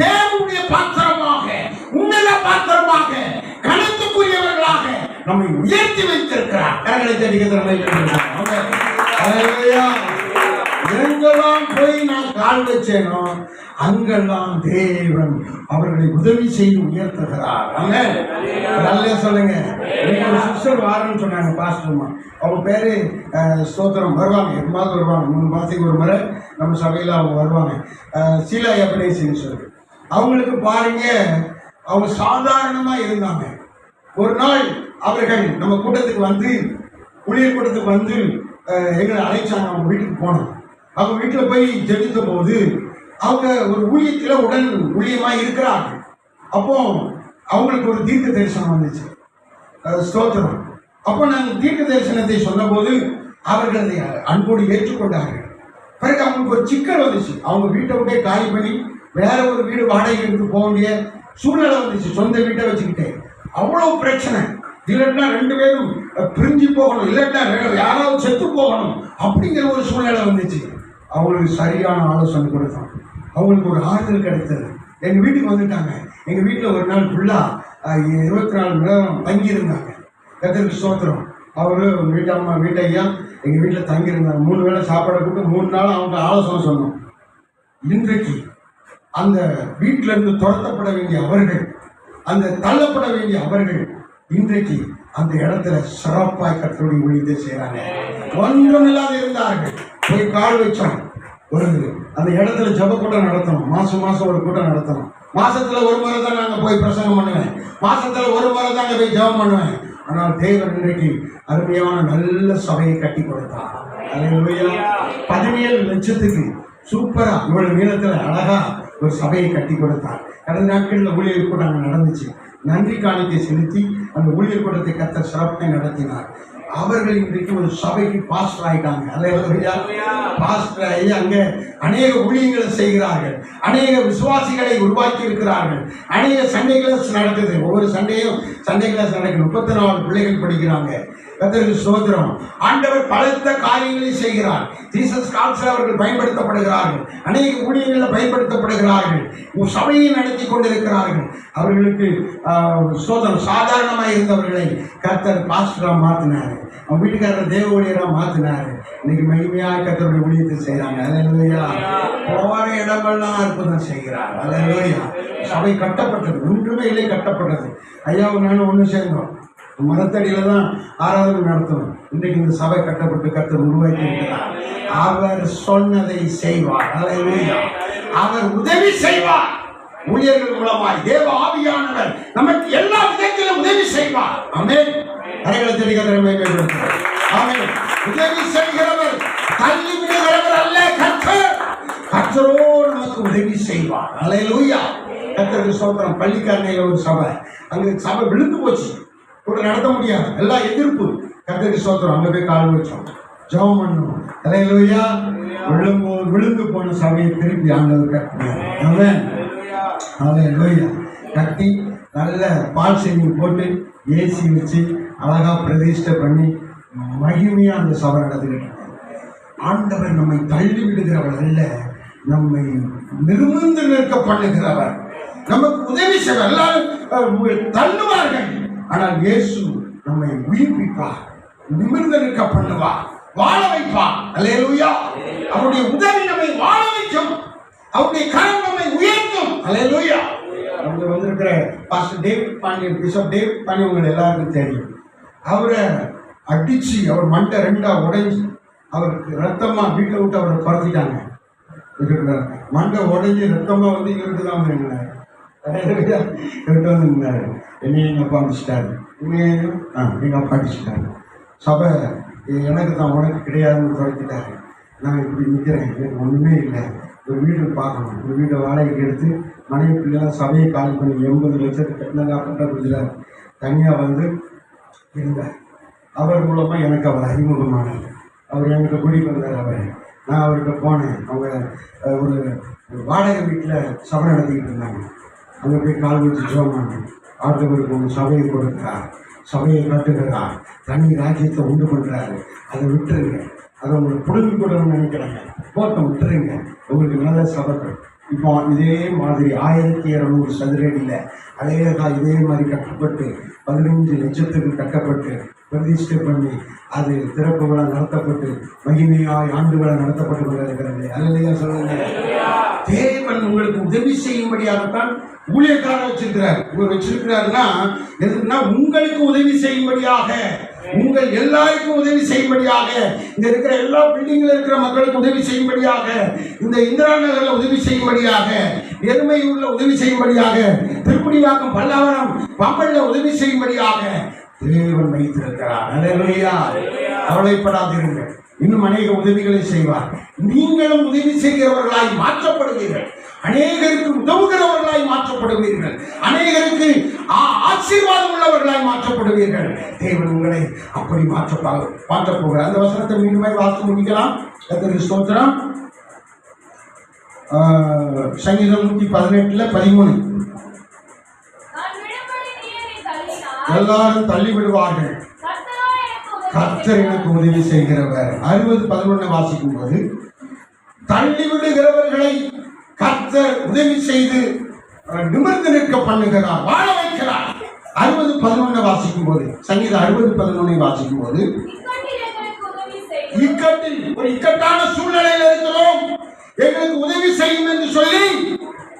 தேவனுடைய பாத்திரமாக, உன்னத பாத்திரமாக, கணத்துக்குரியவர்களாக நம்மை உயர்த்தி வைத்திருக்கிறார். கரங்களை தட்டி எங்கெல்லாம் போய் நான் கால் வச்சேனோ அங்கெல்லாம் தேவன் அவர்களை உதவி செய்து உயர்த்துகிறார். நல்ல சொல்லுங்க. ஒரு சிஸ்டர் வாரன்னு சொன்னாங்க பாஸ்டர்மா. அவங்க பேரு ஸ்தோத்திரம் வருவாங்க, எப்பமாவது வருவாங்க, 3 மாதத்துக்கு ஒரு முறை நம்ம சபையில் அவங்க வருவாங்க. சீலா எபனேசின்னு சொல்லி அவங்களுக்கு பாருங்க, அவங்க சாதாரணமா இருந்தாங்க. ஒரு நாள் அவர்கள் நம்ம கூட்டத்துக்கு வந்து, ஊழியர் கூட்டத்துக்கு வந்து எங்களை அழைச்சாங்க. அவங்க வீட்டுக்கு போனோம். அவங்க வீட்டில் போய் ஜெபித்த போது அவங்க ஒரு ஊழியத்தில் உடன் ஊழியமா இருக்கிறார்கள். அப்போ அவங்களுக்கு ஒரு தீர்க்க தரிசனம் வந்துச்சு. ஸ்தோத்திரம். அப்போ நாங்கள் தீர்க்க தரிசனத்தை சொன்னபோது அவர்கள் அதை அன்போடு ஏற்றுக்கொண்டார்கள். பிறகு அவங்களுக்கு ஒரு சிக்கல் வந்துச்சு. அவங்க வீட்டை விட்டே காலி பண்ணி வேற ஒரு வீடு வாடகை எடுத்து போக வேண்டிய சூழ்நிலை வந்துச்சு. சொந்த வீட்டை வச்சுக்கிட்டே அவ்வளவு பிரச்சனை. இல்லைன்னா 2 பேரும் பிரிஞ்சு போகணும், இல்லைன்னா யாராவது செத்து போகணும், அப்படிங்கிற ஒரு சூழ்நிலை வந்துச்சு. அவங்களுக்கு சரியான ஆலோசனை கொடுத்தோம். அவங்களுக்கு ஒரு ஆறுதல் கிடைத்தது. எங்கள் வீட்டுக்கு வந்துட்டாங்க. எங்கள் வீட்டில் ஒரு நாள் ஃபுல்லாக 24 மணி நேரம் தங்கியிருந்தாங்க. கர்த்தருக்கு ஸ்தோத்திரம். அவரு வீட்டம்மா வீட்டையா எங்கள் வீட்டில் தங்கியிருந்தாங்க. 3 வேளை சாப்பாடை கூப்பிட்டு 3 நாள் அவங்க ஆலோசனை சொன்னோம். இன்றைக்கு அந்த வீட்டில இருந்து துரத்தப்பட வேண்டிய அவர்கள், அந்த தள்ளப்பட வேண்டிய அவர்கள் இன்றைக்கு அந்த இடத்துல சிறப்பாய் கர்த்தருடைய ஊழியத்தை செய்யறாங்க. ஒன்றும் இல்லாத இருந்தார்கள். போய் கால் வச்சோம். ஒரு அந்த இடத்துல ஜெப கூட்டம் நடத்தணும். மாசம் ஒரு கூட்டம் நடத்தணும். மாசத்துல ஒரு முறை தான் நாங்கள் போய் பிரசங்கம் பண்ணுவேன். மாசத்துல ஒரு முறை தான் போய் ஜெபம் பண்ணுவேன். ஆனால் தேவன் இன்றைக்கு அருமையான நல்ல சபையை கட்டி கொடுத்தார். 17 லட்சத்துக்கு சூப்பரா இவ்வளவு நீளத்துல அழகா ஒரு சபையை கட்டி கொடுத்தார். கடந்த நாட்களில் ஊழியர் கூட்டம் நடந்துச்சு. நன்றி காணிக்கை செலுத்தி அந்த ஊழியர் கூட்டத்தை கர்த்தர் சிறப்பாக நடத்தினார். அவர்கள் இன்றைக்கு ஒரு சபைக்கு பாஸ்டர் ஆயிட்டாங்க. பாஸ்டர் ஆகி அங்கே அநேக ஊழியங்களை செய்கிறார்கள். அநேக விசுவாசிகளை உருவாக்கி இருக்கிறார்கள். அநேக சண்டே கிளாஸ் நடக்குது. ஒவ்வொரு சண்டேயும் சண்டே கிளாஸ் நடக்குது. 34 பிள்ளைகள் படிக்கிறாங்க. கர்த்தருக்கு ஸ்தோத்திரம். ஆண்டவர் பலத்த காரியங்களை செய்கிறார். ஜீசஸ் கால்ஸ்ல அவர்கள் பயன்படுத்தப்படுகிறார்கள். அநேக ஊழியங்களில் பயன்படுத்தப்படுகிறார்கள். சபையை நடத்தி கொண்டிருக்கிறார்கள். அவர்களுக்கு ஸ்தோத்திரம். சாதாரணமாக இருந்தவர்களை கர்த்தர் பாஸ்டரா மாத்தினாரு. அவங்க வீட்டுக்காரர் தேவ ஊழியராக மாத்தினாரு. இன்னைக்கு மகிமையாக கர்த்தருடைய ஊழியத்தை செய்யறாங்க. அல்லேலூயா. போற இடமெல்லாம் அற்புதம் செய்கிறார். அல்லேலூயா. சபை கட்டப்பட்டது. ஒன்றுமே இல்லை, கட்டப்பட்டது. ஐயாவும் நானும் ஒன்று சேர்ந்தோம். மரத்தடியில தான் ஆராதனை நடத்தணும். இன்றைக்கு இந்த சபை கட்டப்பட்டு கர்த்தர் உருவாக்கி இருக்கிறார். அவர் சொன்னதை செய்வார். அல்லேலூயா. அவர் உதவி செய்வார். ஊழியர்கள் மூலமாய் தேவ ஆவியானவர் நமக்கு எல்லா விதத்திலும் உதவி செய்வார். ஆமென். கரங்களை தட்டி கர்த்தரை மகிமைப்படுத்துவோம். ஆமென். உதவி செய்கிறவர் தள்ளி விடுகிறவர் அல்ல. கர்த்தர் கர்த்தரோடு நமக்கு உதவி செய்வார். அல்லேலூயா. கர்த்தருக்கு ஸ்தோத்திரம். பள்ளிக்கரணையில ஒரு சபை, அங்க சபை விழுந்து போச்சு. கூட நடத்த முடியாது. எல்லாம் எதிர்ப்பு. கர்த்தருக்கு ஸ்தோத்திரம். அங்க போய் கால் வச்சோம், ஜெபம் பண்ணோம். அல்லேலூயா. விழுந்து போன சபையை திருப்பி ஆண்டவர் கட்டினார். ஆமென். அல்லேலூயா. கட்டி நல்ல பால் செஞ்சு போட்டு ஏசி வச்சு அழகா பிரதிஷ்டை பண்ணி மகிமையா அந்த சபை நடந்துக்கிட்டு. ஆண்டவர் நம்மை தள்ளி விடுகிறவர் அல்ல, நம்மை நிமிர்ந்து நிற்க பண்ணுகிறவர். நமக்கு உதவி செய்வார். எல்லாரும் தள்ளுவார்கள், ஆனால் இயேசு நம்மை உயிர்ப்பிப்பார், நிமிர்ந்து நிற்க பண்ணுவார், வாழ வைப்பார். அல்லேலூயா. அவருடைய உதவி நம்மை வாழ வைக்கும். அவருடைய கரம் நம்மை உயர்த்தும். அல்லேலூயா. அவங்க வந்திருக்கிற pastor David Pandian, bishop David Pandian உங்களை எல்லாருக்கும் தெரியும். அவரை அடிச்சு அவர் மண்டை 2ஆ உடைஞ்சு அவருக்கு ரத்தமா வீட்டை விட்டு அவரை பறந்துட்டாங்க. மண்டை உடைஞ்சு ரத்தமா வந்து இவருக்கு தான் இருந்தாரு. என்னையும் எங்கள் அப்பா அடிச்சிட்டாரு, உண்மையையும் எங்கள் அப்பா அடிச்சிட்டாரு. சபை எனக்கு தான் உனக்கு கிடையாதுன்னு துடைச்சிட்டாரு. நான் இப்படி நிற்கிறேன், எனக்கு ஒன்றுமே இல்லை. ஒரு வீடு பார்க்கணும், ஒரு வீட்டை வாடகைக்கு எடுத்து மனைவி பிள்ளைலாம் சபையை காலி பண்ணி 80 லட்சத்துக்கு கட்டினாங்க. அப்படின்ற தனியாக வந்து இருந்தார். அவர் மூலமாக எனக்கு அவர் அறிமுகமானார். அவர் என்கிட்ட கூட்டிகிட்டு வந்தார். அவரை நான் அவர்கிட்ட போனேன். அவங்க ஒரு வாடகை வீட்டில் சபை நடத்திக்கிட்டு இருந்தாங்க. அங்கே போய் கால் வச்சு ஜோமானேன். ஆண்டவருக்கு உங்கள் சபையை கொடுக்குறார், சபையை கட்டுகிறார், தனி ராஜ்யத்தை உண்டு பண்ணுறாரு. அதை விட்டுருங்க, அதை உங்களுக்கு புடுங்கி கொடுன்னு நினைக்கிறாங்க, போட்டை விட்டுருங்க, உங்களுக்கு நல்ல சபைகள். இப்போ இதே மாதிரி 1200 சதுரடியில் அழகாக இதே மாதிரி கட்டப்பட்டு 15 லட்சத்துக்கு கட்டப்பட்டு பிரதிஷ்டை பண்ணி அது திறப்பு விழா நடத்தப்பட்டு மகிமையாய் ஆண்டு விழா நடத்தப்பட்டு கொண்டிருக்கிறது. அல்லையா சொல்லுங்க. தேவன் உங்களுக்கு உதவி செய்யும்படியாகத்தான் ஊழியக்காரர் வச்சிருக்கிறார். இவர் வச்சிருக்கிறாருன்னா எதுக்குன்னா உங்களுக்கு உதவி செய்யும்படியாக, உங்கள் எல்லாருக்கும் உதவி செய்யும்படியாக, இங்க இருக்கிற எல்லா பில்டிங்ல இருக்கிற மக்களுக்கு உதவி செய்யும்படியாக, இந்த இந்திரா நகர்ல உதவி செய்யும்படியாக, எருமையூர்ல உதவி செய்யும்படியாக, திருக்குடிவாக்கம், பல்லாவரம், பம்பல்ல உதவி செய்யும்படியாக தேவன் வைத்திருக்கிறார். அல்லேலூயா. கவலைப்படாதீர்கள், இன்னும் அநேக உதவிகளை செய்வார். நீங்களும் உதவி செய்கிறவர்களாய் மாற்றப்படுவீர்கள், அநேகருக்கு உதவுகிறவர்களாய் மாற்றப்படுவீர்கள், அநேகருக்கு ஆசீர்வாதம் உள்ளவர்களாய் மாற்றப்படுவீர்கள். தேவன் உங்களை அப்படி மாற்றப் போகிறார். அந்த வசனத்தை மீண்டும் வாசித்து முடிக்கலாம். கர்த்தருக்கு ஸ்தோத்திரம். சங்கீதம் 118:13 எல்லாரும் தள்ளி விடுவார்கள், கர்த்தர் எனக்கு உதவி செய்கிறவர். 60:11 வாசிக்கும் போது தள்ளி விடுகிறவர்களை கர்த்தர் உதவி செய்து நிமிர்ந்து நிற்க பண்ணுகிறார், வாழ வைக்கிறார். 60:11 வாசிக்கும் போது, சங்கீதம் 60:11 வாசிக்கும் போது, இக்கட்டில் ஒரு இக்கட்டான சூழ்நிலையில் இருக்கிறோம், எங்களுக்கு உதவி செய்யும் என்று சொல்லி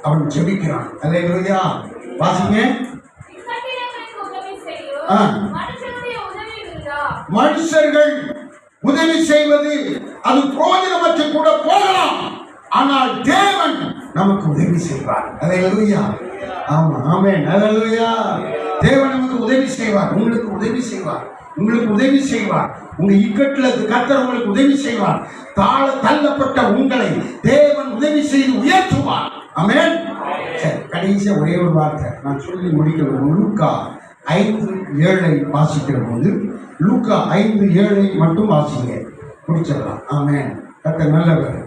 அவன் ஜெபிக்கிறான். அல்லேலூயா. வாசிங்க. மனுஷர்கள் உதவி செய்வது அது பிரயோஜனமற்ற கூட போகலாம், ஆனால் தேவன் நமக்கு உதவி செய்வார். அல்லேலூயா. ஆமா, ஆமென். அல்லேலூயா. தேவன் நமக்கு உதவி செய்வார், உங்களுக்கு உதவி செய்வார், உங்களுக்கு உதவி செய்வார். உங்க இக்கட்டில் கர்த்தர் உங்களுக்கு உதவி செய்வார். தள்ளப்பட்ட உங்களை தேவன் உதவி செய்து உயர்த்துவார். ஆமென். கடைசியா ஒரே ஒரு வார்த்தை நான் சொல்லி முடிக்கிறேன். லூக்கா 5:7 வாசிக்கிற போது, லூக்கா 5:7 மட்டும் வாசிங்க, முடிச்சிடலாம். ஆமென். கர்த்தர் நல்லவர்.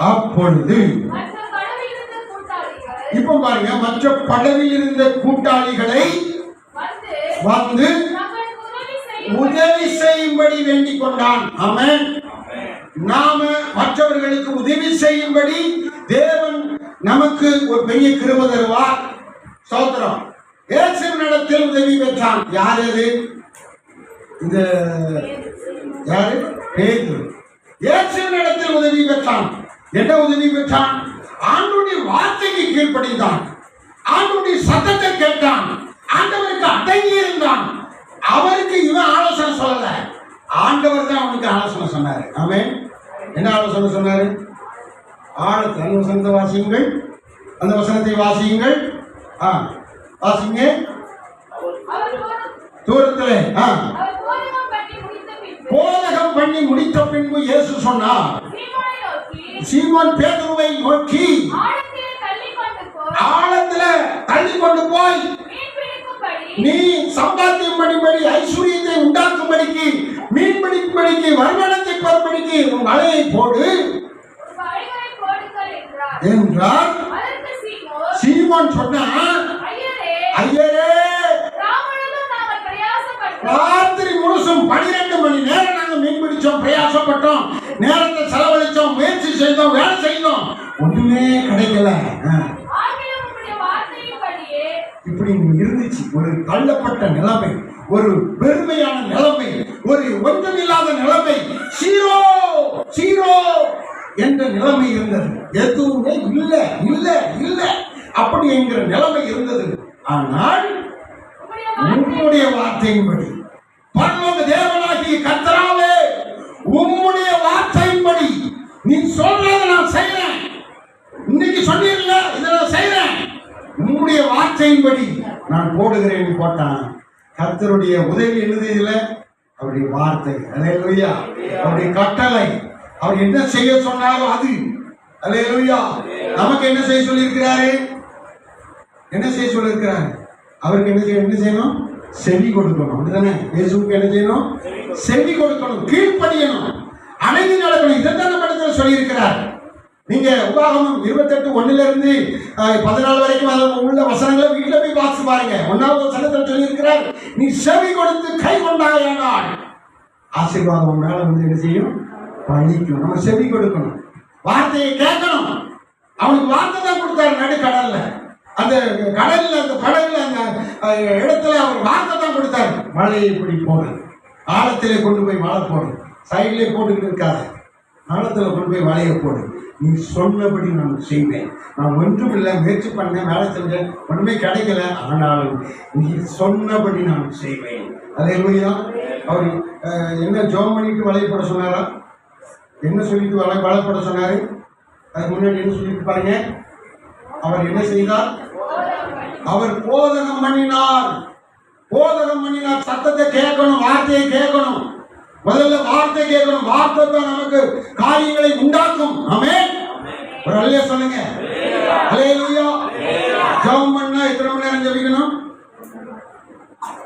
அப்பொழுது இப்ப பாருங்க, மற்ற படவில் இருந்த கூட்டாளிகளை வந்து உதவி செய்யும்படி வேண்டிக் கொண்டான். ஆமென். நாம மற்றவர்களுக்கு உதவி செய்யும்படி தேவன் நமக்கு ஒரு பெரிய கிருபை தருவார். ஸ்தோத்திரம். இயேசுவினிடத்தில் உதவி பெற்றான். யார் அது? இந்த யாரு? பேதுரு. இயேசுவினிடத்தில் உதவி பெற்றான். என்ன உதவி பெற்றான்? ஆண்டவருடைய வார்த்தைக்கு கீழ்ப்படிந்தான், ஆண்டவருடைய சத்தத்தை கேட்டான், ஆண்டவருக்கு அடங்கி இருந்தான். அவருக்கு இவன் ஆலோசனை சொல்லல, ஆண்டவர் தான் அவனுக்கு ஆலோசனை சொன்னாரு. ஆமென். என்ன ஆலோசனை சொன்னாரு? ஆழத்தில் அந்த வசனத்தை வாசியுங்கள், அந்த வசனத்தை வாசியுங்கள். வாசிங்க. தூரத்திலே போதகம் பண்ணி முடித்த பின்பு இயேசு சொன்னார், சீமோன் பேதுருவை நோக்கி ஆழத்துல தள்ளி கொண்டு போய் நீ சம்பாத்தியம் பண்ணும்படி, ஐஸ்வர்யத்தை உண்டாக்கும்படிக்கு, மீன் பிடிக்கும்படிக்கு, வருமானத்தை பெறும்படிக்கு உன் வலையை போடு என்றார். சீமோன் சொன்னான், ஐயரே, ராத்திரி முழுசும் 12 மணி நேரம் நாங்க மீன் பிடிச்சோம், பிரயாசப்பட்டோம், நேரத்தை செலவழிச்சோம், முயற்சி செய்தோம், வேலை செய்தோம், ஒண்ணுமே கிடைக்கல. இப்படி இருந்துச்சு ஒரு தள்ளப்பட்ட நிலைமை, ஒரு பெருமையான நிலைமை, ஒரு ஒன்றுமில்லாத நிலைமை, சீரோ சீரோ என்ற நிலைமை இருந்தது. எதுவுமே இல்ல இல்ல இல்ல அப்படி என்கிற நிலைமை இருந்தது. ஆனால் உம்முடைய வார்த்தையின்படி, பரலோக தேவனாகிய கர்த்தராவே, உம்முடைய வார்த்தையின்படி நீ சொல்றதை நான் செய்றேன். இன்னைக்கு சொன்னீங்கல்ல, இதை நான் செய்றேன். உம்முடைய வார்த்தையின்படி நான் போடுகிறேன் போட்டான். கர்த்தருடைய உதவி என்னது இதுல? அவருடைய வார்த்தை. அல்லேலூயா. அவருடைய கட்டளை. அவர் என்ன செய்ய சொன்னாரோ அது. அல்லேலூயா. நமக்கு என்ன செய்ய சொல்லியிருக்கிறாரு? என்ன செய்ய சொல்லியிருக்கிறாரு? அவருக்கு என்ன செய்யணும்? செவி கொடுக்கணும். அப்படிதானே? இயேசுக்கு என்ன செய்யணும்? செவி கொடுக்கணும், கீழ்ப்படியணும், அணைந்து நடக்கணும். இதைத்தான் படத்தில் சொல்லியிருக்கிறார். நீங்க உபாகமம் 28:1 14 வரைக்கும் அதில் உள்ள வசனங்களை வீட்டில் போய் வாசி பாருங்க. 1வது வசனத்தில் சொல்லியிருக்கிறார், நீ செவி கொடுத்து கை கொண்டாயானால் ஆசீர்வாதம் மேல என்ன செய்யும்? பழிக்கும். நம்ம செவி கொடுக்கணும், வார்த்தையை கேட்கணும். அவனுக்கு வார்த்தை தான் கொடுத்தாரு. நடுக்கடல்ல, அந்த கடல்ல, அந்த படகுல, அந்த இடத்துல அவர் வார்த்தை தான் கொடுத்தாரு. மழையை இப்படி போடு, ஆழத்திலே கொண்டு போய் மழை போடு, சைட்லேயே போட்டுக்கிட்டு இருக்காது, ஆழத்தில் கொண்டு போய் வலையை போடு. நீ சொன்னபடி நான் செய்வேன். நான் ஒன்றும் இல்லை, முயற்சி பண்ணேன், வேலை செஞ்சேன், ஒன்றுமே கிடைக்கல, ஆனாலும் நீ சொன்னபடி நான் செய்வேன். அல்லேலூயா. அவர் என்ன ஜெபம் பண்ணிட்டு வலை போட சொன்னாரா? என்ன சொல்லிட்டு வலை போட சொன்னாரு? அதுக்கு முன்னாடி என்ன சொல்லிட்டு பாருங்க. அவர் என்ன செய்தார்? அவர் போதகம் பண்ணினார். போதகம் பண்ணினார். சத்தத்தை கேட்கணும், வார்த்தையை கேட்கணும். முதல்ல வார்த்தை கேட்கணும். வார்த்தை தான் நமக்கு காரியங்களை உண்டாக்கும். ஆமென். ஒரு அல்லேலூயா சொல்லுங்க. அல்லேலூயா. ஜெபம் பண்ணா எத்தனை மணி நேரம் ஜெபிக்கணும்?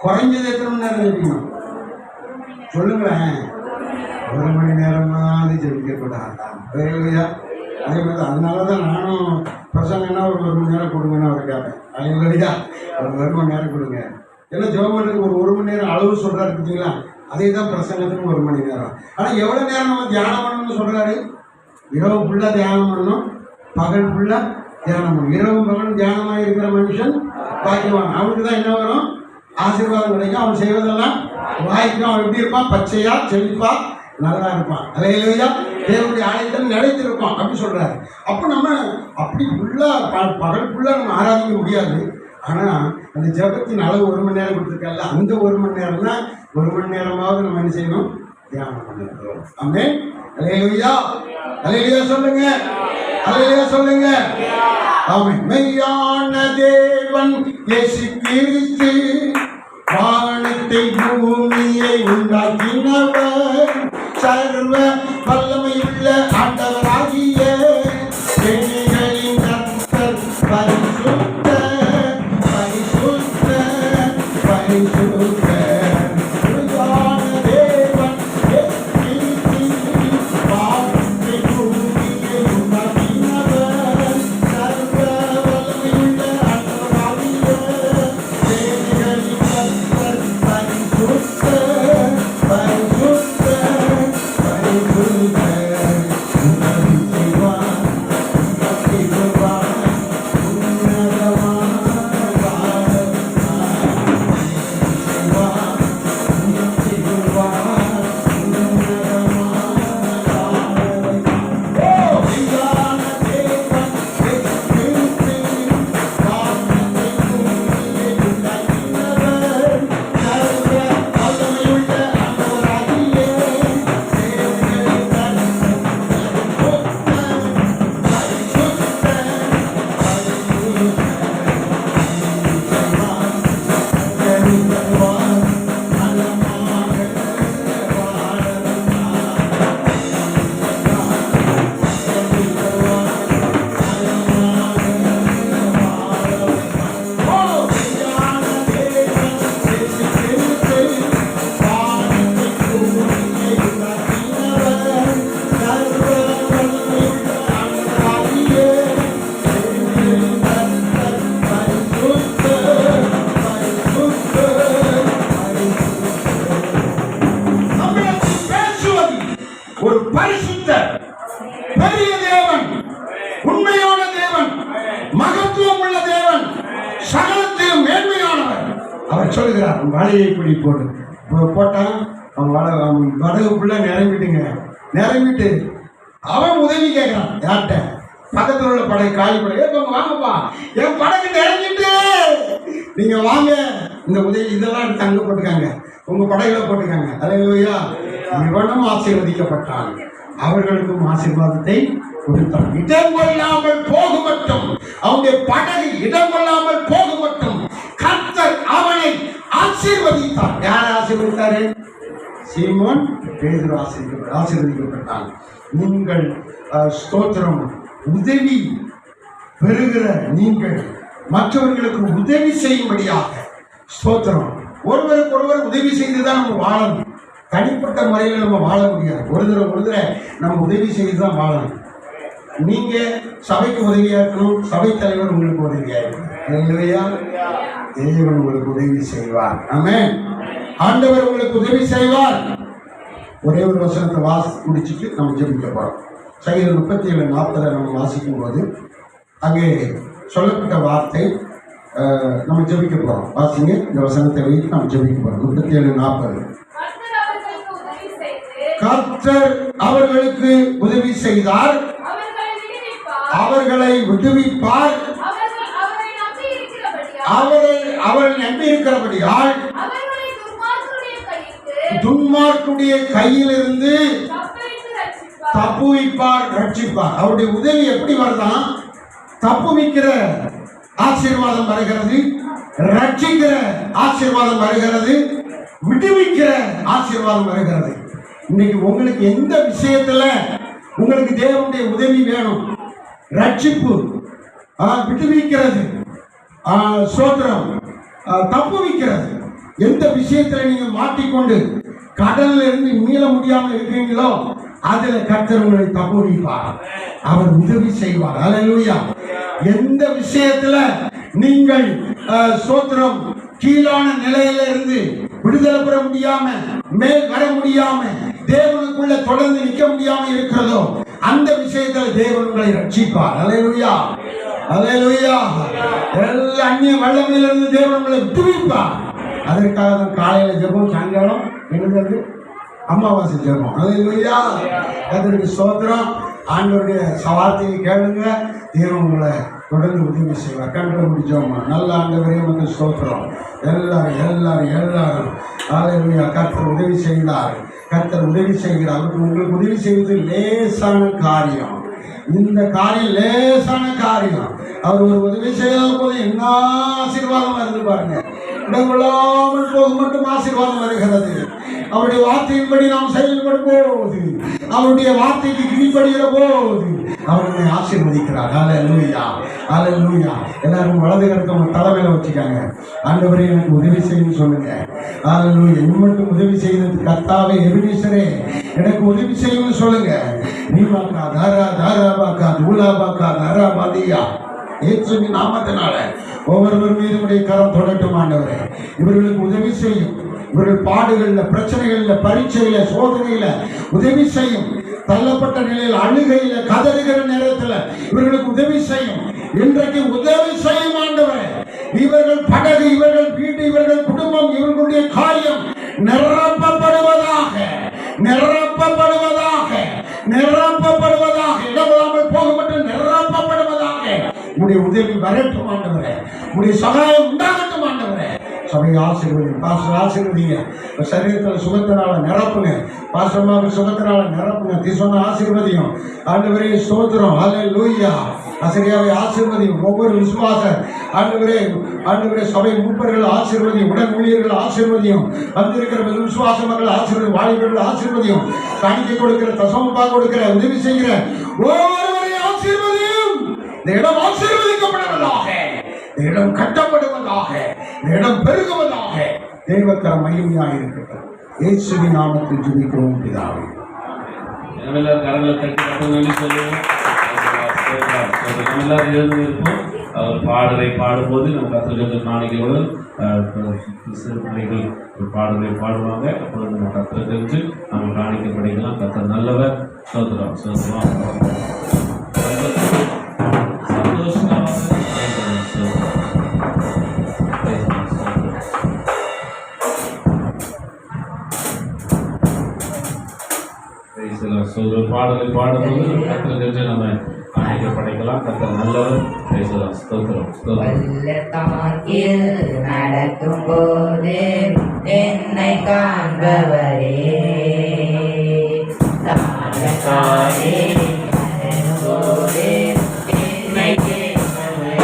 குறைஞ்சது எத்தனை மணி நேரம் ஜெபிக்கணும்? சொல்லுங்களேன். 1 மணி நேரமாவது ஜெபிக்க கூடாது. அல்லேலூயா. அதே மாதிரி அதனாலதான் நானும் பிரசங்கன்னா ஒரு 1 மணி நேரம் கொடுங்கன்னு அவர் கேட்பேன். அல்லேலூயா. ஒரு 1 மணி நேரம் கொடுங்க. ஏன்னா ஜெபம் பண்ணுறதுக்கு ஒரு 1 மணி நேரம் அளவு சொல்றாரு பார்த்தீங்களா? அதே தான் பிரசங்கத்துக்கு 1 மணி நேரம். ஆனால் எவ்வளோ நேரம் நம்ம தியானம் பண்ணணும்னு சொல்கிறாரு? இரவு ஃபுல்லாக தியானம் பண்ணணும், பகல் ஃபுல்லாக தியானம் பண்ணணும். இரவு பகல் தியானமாக இருக்கிற மனுஷன் பாக்கியவான். அவனுக்கு தான் என்ன வரும்? ஆசீர்வாதம் கிடைக்கும். அவன் செய்வதெல்லாம் வாய்க்கும். அவன் எப்படி இருப்பான்? பச்சையா, செழிப்பா, நல்லா இருப்பான். அல்லேலூயா. தேவனுடைய ஆலயத்தில் நிலைத்திருப்பான் அப்படி சொல்கிறாரு. அப்போ நம்ம அப்படி ஃபுல்லாக பகல் ஃபுல்லாக நம்ம ஆராதிக்க முடியாது. ஆனால் அந்த ஜெபத்தின் அளவு 1 மணி நேரம் கொடுத்துருக்கல, அந்த 1 மணி நேரம்னா 1 மணி நேரமாவது நம்ம என்ன செய்யணும்? தியானம் பண்ணுறோம். ஆமென். அல்லேலூயா. அல்லேலூயா சொல்லுங்க. அல்லேலூயா சொல்லுங்க. ஆமென். மெய்யான தேவன் இயேசு கிறிஸ்து வானத்தை பூமியை உண்டாக்கினவர், சர்வ வல்லமையுள்ள ஆண்டவராகிய சேனைகளின் கர்த்தர் பரிசுத்தர், பரிசுத்தர், பரிசுத்தர். சொல்லுகிறார். வலையை இப்படி போட்டான். அவன் வடகுக்குள்ள நிரம்பிட்டுங்க. நிரம்பிட்டு அவன் உதவி கேட்கிறான். யார்கிட்ட? பக்கத்தில் உள்ள படை காய்படை. வாங்கப்பா, என் படகு நிறைஞ்சிட்டு, நீங்க வாங்க, இந்த உதவி இதெல்லாம் தங்க போட்டுக்காங்க, உங்க படைகளை போட்டுக்காங்க. அல்லேலூயா. இவனும் ஆசீர்வதிக்கப்பட்டான், அவர்களுக்கும் ஆசீர்வாதத்தை கொடுத்தான். இடம் கொள்ளாமல் போக மட்டும், அவனுடைய படகு இடம் கொள்ளாமல் போக மட்டும் கர்த்தர் ஆசீர்வதித்தார். யார் ஆசீர்வதித்தாரு? சீமோன் பேதுரு ஆசீர்வதிக்கப்பட்டான். நீங்கள் ஸ்தோத்திரம், உதவி பெறுகிற நீங்கள் மற்றவர்களுக்கு உதவி செய்யும்படியாக ஸ்தோத்திரம். ஒருவருக்கு ஒருவர் உதவி செய்துதான் நம்ம வாழணும். தனிப்பட்ட முறையில் நம்ம வாழ முடியாது. ஒரு தடவை நம்ம உதவி செய்து தான் வாழணும். நீங்க சபைக்கு உதவியா இருக்கணும், சபை தலைவர் உங்களுக்கு உதவியா இருக்கணும். இல்லையா? தேவன் உங்களுக்கு உதவி செய்வார். ஆமென். ஆண்டவர் உங்களுக்கு உதவி செய்வார். ஒரே ஒரு வசனத்தை முடிச்சுட்டு நம்ம ஜெபிக்க போறோம். சங்கீதம் 37:40 நம்ம வாசிக்கும் போது அங்கே சொல்லப்பட்ட வார்த்தை நம்ம ஜெபிக்க போறோம். வாசிங்க, இந்த வசனத்தை வைத்து நம்ம ஜெபிக்க போறோம். 37:40. கர்த்தர் அவர்களுக்கு உதவி செய்தார், அவர்களை விடுவிப்பார், அவர்கள் நம்பி இருக்கிறபடியால் துன்மார்க்குடைய கையிலிருந்து தப்புவிப்பார், ரட்சிப்பார். அவருடைய உதவி எப்படி வருதான்? தப்புவிக்கிற ஆசீர்வாதம் வருகிறது, ரட்சிக்கிற ஆசீர்வாதம் வருகிறது, விடுவிக்கிற ஆசீர்வாதம் வருகிறது. இன்னைக்கு உங்களுக்கு எந்த விஷயத்துல உங்களுக்கு தேவனுடைய உதவி வேணும்? ரட்சிப்பு, விடுவிக்கிறது, சோத்திரம், தப்புவிக்கிறது. எந்த விஷயத்துல நீங்க மாட்டிக்கொண்டு கடல்ல இருந்து மீள முடியாமல் இருக்கிறீங்களோ அதுல கர்த்தர் உங்களை தப்புவிப்பார், அவர் உதவி செய்வார். அல்லேலூயா. எந்த விஷயத்துல நீங்கள் சோத்திரம் கீழான நிலையில இருந்து விடுதலை பெற முடியாம, மேல் வர முடியாம, தேவனுக்குள்ள தொடர்ந்து நிற்க முடியாம இருக்கிறதோ அந்த விஷயத்துல தேவன் உங்களை ரட்சிப்பார். அல்லேலூயா, அல்லேலூயா. எல்லா அந்நிய வல்லமையிலிருந்து தேவன் உங்களை விடுவிப்பார். அதற்காக தான் காலையில ஜெபம், சாயங்காலம் என்னது அமாவாசை ஜெபம். அல்லேலூயா. அதற்கு ஸ்தோத்திரம். ஆண்டவருடைய வார்த்தையை கேளுங்க, தேவன் உங்களை தொடர்ந்து உதவி செய்வார். கண்களை முடிச்சோமா? நல்ல ஆண்டவரே உமக்கு ஸ்தோத்திரம். எல்லாரும் அல்லேலூயா. கர்த்தர் உதவி செய்கிறார், கர்த்தர் உதவி செய்கிறார். அவருக்கு உங்களுக்கு உதவி செய்வது லேசான காரியம். இந்த காரியம் லேசான காரியம். அவர் ஒரு உதவி செய்யாத போது என்ன ஆசீர்வாதம் வருது பாருங்க. இடங்கொள்ளாமல் போது மட்டும் ஆசீர்வாதம் வருகிறது. அவருடைய வார்த்தையின்படி நாம் செயல்படும் போது, அவருடைய வார்த்தைக்கு கீழ்ப்படுகிற போது அவர்களை ஆசீர்வதிக்கிறார். அல்லேலூயா, அல்லேலூயா. எல்லாரும் வலது கருத்தை உங்க தலைமையில வச்சுக்காங்க. ஆண்டவரே எனக்கு உதவி செய்யணும்னு சொல்லுங்க. அல்லேலூயா. இன்னும் உதவி செய்யறது கர்த்தாவே, எபினேசரே எனக்கு உதவி செய்யணும்னு சொல்லுங்க. நீவாக்கா தாரா தாராபாக்கா தூலாபாக்கா தாராபாதியா இயேசுவின் நாமத்தினால ஒவ்வொருவர் மீது கரம் தொடட்டும். ஆண்டவரே இவர்களுக்கு உதவி செய்யும். இவர்கள் பாடுகள்ல, பிரச்சனைகள்ல, பரீட்சையில, சோதனையில உதவி செய்யும். தள்ளப்பட்ட நிலையில் அழுகையில, கதறுகிற நேரத்தில் இவர்களுக்கு உதவி செய்யும். இன்றைக்கு உதவி செய்யும் ஆண்டவரே. இவர்கள் படகு, இவர்கள் வீடு, இவர்கள் குடும்பம், இவர்களுடைய காரியம் நிரப்பப்படுவதாக, நிரப்பப்படுவதாக, நிரப்பப்படுவதாக. இடமில்லாமல் போக மட்டும் நிரப்பப்படுவதாக. உடைய உதவி வரட்டும் ஆண்டவரே. உடைய சகாயம் உண்டாகட்டும் ஆண்டவரே. சபையை ஆசீர்வதிங்க. பாஸ்டர் ஆசீர்வதிங்க. சரீரத்தில் சுகத்தினால நிரப்புங்க. பாஸ்டர்மாவை சுகத்தினால நிரப்புங்க. திசோன ஆசீர்வதியும். ஆண்டவரே ஸ்தோத்திரம். அல்லேலூயா. ஆசிரியாவை ஆசீர்வதியும். ஒவ்வொரு விசுவாச ஆண்டவரே சபை மூப்பர்கள் ஆசீர்வதியும். உடன் ஊழியர்கள் ஆசீர்வதியும். வந்திருக்கிற விசுவாச மக்கள் ஆசீர்வதியும். வாலிபர்கள் ஆசீர்வதியும். காணிக்கை கொடுக்கிற, தசமப்பா கொடுக்கிற, உதவி செய்கிற ஒவ்வொருவரையும் ஆசீர்வதியும். இந்த இடம் ஆசீர்வதிக்கப்படுவதாக, இந்த இடம் கட்டப்படுவதாக, இந்த இடம் பெருகுவதாக. தெய்வக்கர மகிமையாக இருக்கட்டும். இயேசுவின் நாமத்தில் ஜெபிக்கிறோம் பிதாவே. எல்லாரும் கரங்களை தட்டி நன்றி சொல்லுவோம். எல்லாரும் எழுந்து இருப்போம். அவர் பாடலை பாடும்போது நம்ம கத்திரிக்கை நாளைகளோடு சிறு பிள்ளைகள் பாடலை பாடுவாங்க. அப்பொழுது நம்ம கத்திர தெரிஞ்சு நம்ம காணிக்க படிக்கலாம். கத்தர் நல்லவர். சோதரம் சோதரம் பாடலை பாடும்போது கத்திர தெரிஞ்சு நம்ம காணிக்க படைக்கலாம். கத்தர் நல்லவர். நடக்கும் போது என்னை காண்பவரே, என்னை கேட்பவரே,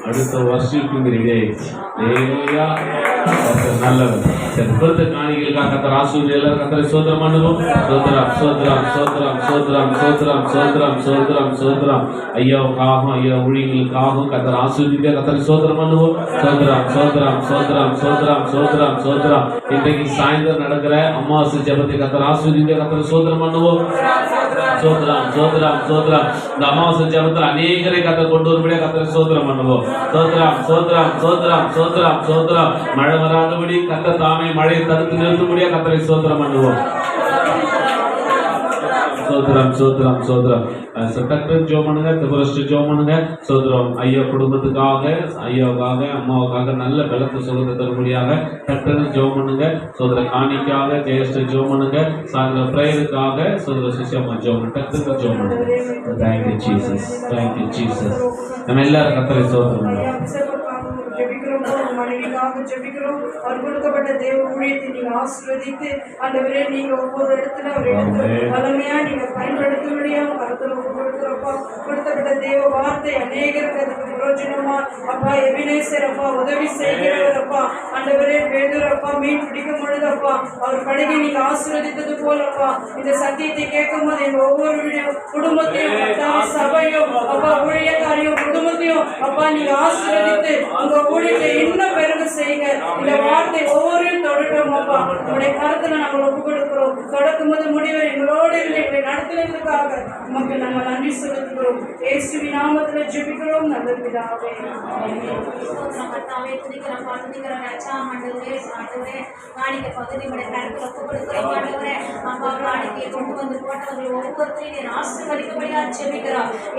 அடுத்த வருஷத்துக்கு ரெடி ஆயிடுச்சு. ஹalleluya. கர்த்தர் நல்லவர். சரி, கொடுத்த காணிகளுக்காக கர்த்தர் ஆசீர்வதி. எல்லாரும் கர்த்தரை ஸ்தோத்திரம் பண்ணுவோம். ஸ்தோத்திரம் ஸ்தோத்திரம் ஸ்தோத்திரம் ஸ்தோத்திரம் ஸ்தோத்திரம் ஸ்தோத்திரம் ஸ்தோத்திரம் ஸ்தோத்திரம். ஐயாவுக்காகவும் ஐயா ஊழியர்களுக்காகவும் கர்த்தர் ஆசீர்வதிக்க கர்த்தரை ஸ்தோத்திரம் பண்ணுவோம். ஸ்தோத்திரம் ஸ்தோத்திரம் ஸ்தோத்திரம் ஸ்தோத்திரம் ஸ்தோத்திரம் ஸ்தோத்திரம். இன்றைக்கு சாயந்தரம் நடக்கிற அமாவாசை ஜெபத்தை கர்த்தர் ஆசீர்வதிக்க கர்த்தரை ஸ்தோத்திரம் பண்ணுவோம். ஸ்தோத்திரம் ஸ்தோத்திரம் ஸ்தோத்திரம். இந்த அமாவாசை ஜெபத்தில் அநேகரை கர்த்தர் கொண்டு வரும்படியாக கர்த்தரை ஸ்தோத்திரம் பண்ணுவோம். ஸ்தோத்திரம் ஸ்தோத்திரம் ஸ்தோத்திரம் ஸ்தோத்திரம் ஸ்தோத்திரம். மழை வராதபடி கர்த்தர் தாமே மழையை தடுத்து நிறுத்தும்படியாக கர்த்தரை ஸ்தோத்திரம் பண்ணுவோம். சோதரம் சோதரம் சோதரம் டக்டர் ஜோம் பண்ணுங்க, திபரஸ்ட் ஜோம் பண்ணுங்க. சோதரம் ஐயா குடும்பத்துக்காக, ஐயாவுக்காக, அம்மாவுக்காக நல்ல பலத்த சுகத்தை தரும்படியாக டக்டர் ஜோம் பண்ணுங்க. சோதர காணிக்காக ஜெயஸ்ட் ஜோம் பண்ணுங்க. சாயந்தர பிரேயருக்காக சோதர சிஷ்யம்மா ஜோம் டக்டர் ஜோம் பண்ணுங்க. Thank you Jesus, thank you Jesus. நம்ம எல்லாரும் கர்த்தரை ஸ்தோத்திரம் மனைவிக்காக ஜெபிக்கிறோம். அவர் கொடுக்கப்பட்ட தேவ ஊழியத்தை நீங்க ஆசீர்வதித்து ஆண்டவரே நீங்க ஒவ்வொரு இடத்துல ஒரு இடத்துல வல்லமையா நீங்க பயன்படுத்தும்படியா கருத்துல கொடுக்கிறப்பா. கொடுக்கப்பட்ட தேவ வார்த்தை அநேகருக்கு அதுக்கு பிரயோஜனமா அப்பா. எபினேசர் அப்பா உதவி செய்கிறவரப்பா. ஆண்டவரே பேதுரப்பா மீன் பிடிக்கும் பொழுதப்பா அவர் படகை நீங்க ஆசீர்வதித்தது போலப்பா. இந்த சத்தியத்தை கேட்கும் போது எங்க ஒவ்வொரு குடும்பத்தையும் சபையும் அப்பா ஊழியக்காரையும் குடும்பத்தையும் அப்பா நீங்க ஆசீர்வதித்து உங்க ஊழியத்தை இன்னும் பெருக செய்யுங்க. இந்த வார்த்தை ஒவ்வொருவரும் தொடரும் அப்பா. உங்களுடைய கருத்துல நாங்கள் ஒப்பு கொடுக்கிறோம். தொடக்கும் போது முடிவை எங்களோடு இருந்து எங்களை நடத்துவதற்காக உமக்கு நாங்கள் நன்றி செலுத்துகிறோம். இயேசுவின் நாமத்துல ஜெபிக்கிறோம் நல்ல பிதாவே.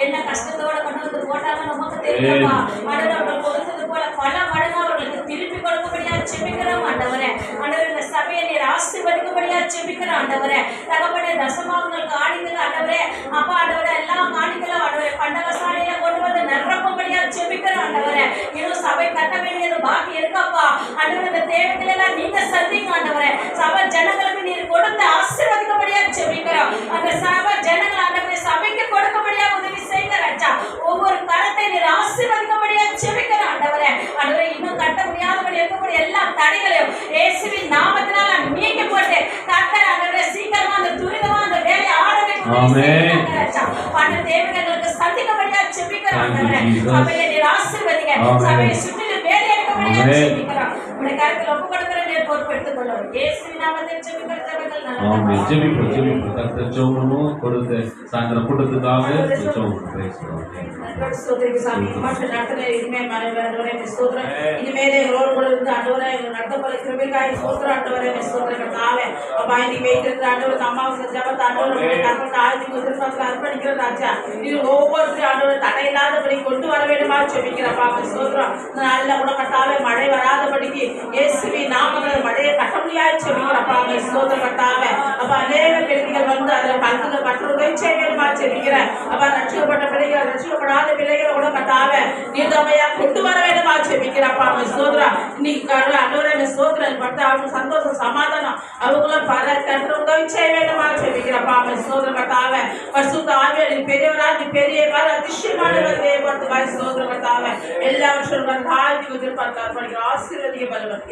என்ன கஷ்டத்தோட கொண்டு வந்து போட்டாலும் நமக்கு தெரியுமா கொடுத்தது போல பல மடங்கு அவர்களுக்கு திருப்பி கொடுக்கபடியா ஜெபிக்கிறோம் ஆண்டவரே. ஆண்டவரே இந்த சபையை நீர் ஆசீர்வதிக்கும்படியா ஜெபிக்கிறோம் ஆண்டவரே. தகப்பனே தசமாவுங்கள் காணிகள் ஆண்டவரே அப்பா ஆண்டவரே எல்லா காணிகளும் ஆண்டவரே பண்டகசாலையில கொண்டு வந்து நிரப்பும்படியா ஜெபிக்கிறோம் ஆண்டவரே. இன்னும் சபை கட்ட வேண்டியது பாக்கி இருக்கப்பா ஆண்டவரே. இந்த தேவைகள் எல்லாம் நீங்க சந்திங்க ஆண்டவரே. சபை ஜனங்களுக்கு நீர் கொடுத்து ஆசீர்வதிக்கும்படியா ஜெபிக்கிறோம். அந்த சபை ஜனங்கள் ஆண்டவரே சபைக்கு கொடுக்கும்படியா உதவி செய்யுங்க ராஜா. ஒவ்வொரு கரத்தை நீர் ஆசீர்வதிக்கும்படியா ஜெபிக்கிறோம் ஆண்டவரே. ஆண்டவரே இன்னும் கட்ட முடியாதபடி இருக்கக்கூடிய எல்லா தடைகளையும் இயேசுவின் நாமத்தினால நீக்கி போட்டு கர்த்தர் ஆண்டவரே சீக்கிரமா அந்த துரிதமா அந்த வேலையை ஆமென். பல தேவைகளுக்கு சந்திக்கும்படியா ஜெபிக்கிறோம் ஆண்டவரே. சபையை நீர் ஆசீர்வதிங்க. சபையை சுற்றிலும் வேலை எடுக்கும்படியா ஜெபிக்கிறோம். உடைய கரத்தில் ஒப்பு கொடுக்கிற நீர் பொறுப்பெடுத்துக் கொள்ளும். இயேசுவின் நாமத்தில் ஜெபிக்கிற ஜெபங்கள் ஆமென். ஜெபிப்போம் ஜெபிப்போம். கர்த்தர் ஜெபமும் கொடுத்து சாயந்தரம் கூட்டத்துக்காக ஜெபம் பேசுறோம். ஸ்தோத்திரிக்கு சாமி மாற்ற நடத்துற இனிமே ஆண்டவரே ஸ்தோத்திரம். இனிமேலே ரோல் கூட இருந்து ஆண்டவரே நடத்தப்பட கிருபைக்காய் ஸ்தோத்திரம் ஆண்டவரே ஸ்தோத்திரம் கர்த்தாவே. அப்பா இன்னைக்கு வைத்திருந்த ஆண்டவரே அம்மாவுக்கு ஜெபத்தை ஆண்டவரே கர்த்தர் ஆயுதம் திருப்பத்தில் அர்ப்பணிக்கிற ராஜா. இது ஒவ்வொரு ஆண்டவரே தடையில்லாதபடி கொண்டு வர வேண்டுமா ஜெபிக்கிறப்பா ஸ்தோத்திரம். இந்த நாளில் கூட கர்த்தாவே மழை வராதபடிக்கு இயேசுவின் நாமத்தில் மழையை கட்ட முடியாது ஜெபிக்கிறப்பா ஸ்தோத்திரம் கர்த்தாவே. அப்ப அநேக கேள்விகள் வந்து அதில் கலந்துகள் மற்றவர்கள் செய்ய வேண்டுமா ஜெபிக்கிறேன். அப்ப ரட்சிக்கப்பட்ட பிள்ளைகள் ரட்சிக்கப்படாத பிள்ளைகளை கூட கர்த்தாவே நீர்தமையா கொண்டு வர வேண்டுமா ஜெபிக்கிறப்பா ஸ்தோத்திரம். இன்னைக்கு ஆண்டவரே ஸ்தோத்திரம் பட்டு அவங்க சந்தோஷம் சமாதானம் அவங்களும் பல கர்த்தர் உதவி செய்ய வேண்டுமா ஜெபிக்கிறப்பா ஸ்தோத்திரம் கர்த்தாவே. பரிசுத்த ஆவியானவர் பெரியவராக பெரிய அதிசயமானவர் தேவத்துக்காய் ஸ்தோத்திரம் கர்த்தாவே. எல்லா வருஷம் தாழ்த்தி எதிர்பார்த்து ஆசீர்வதிக்க பலவர்.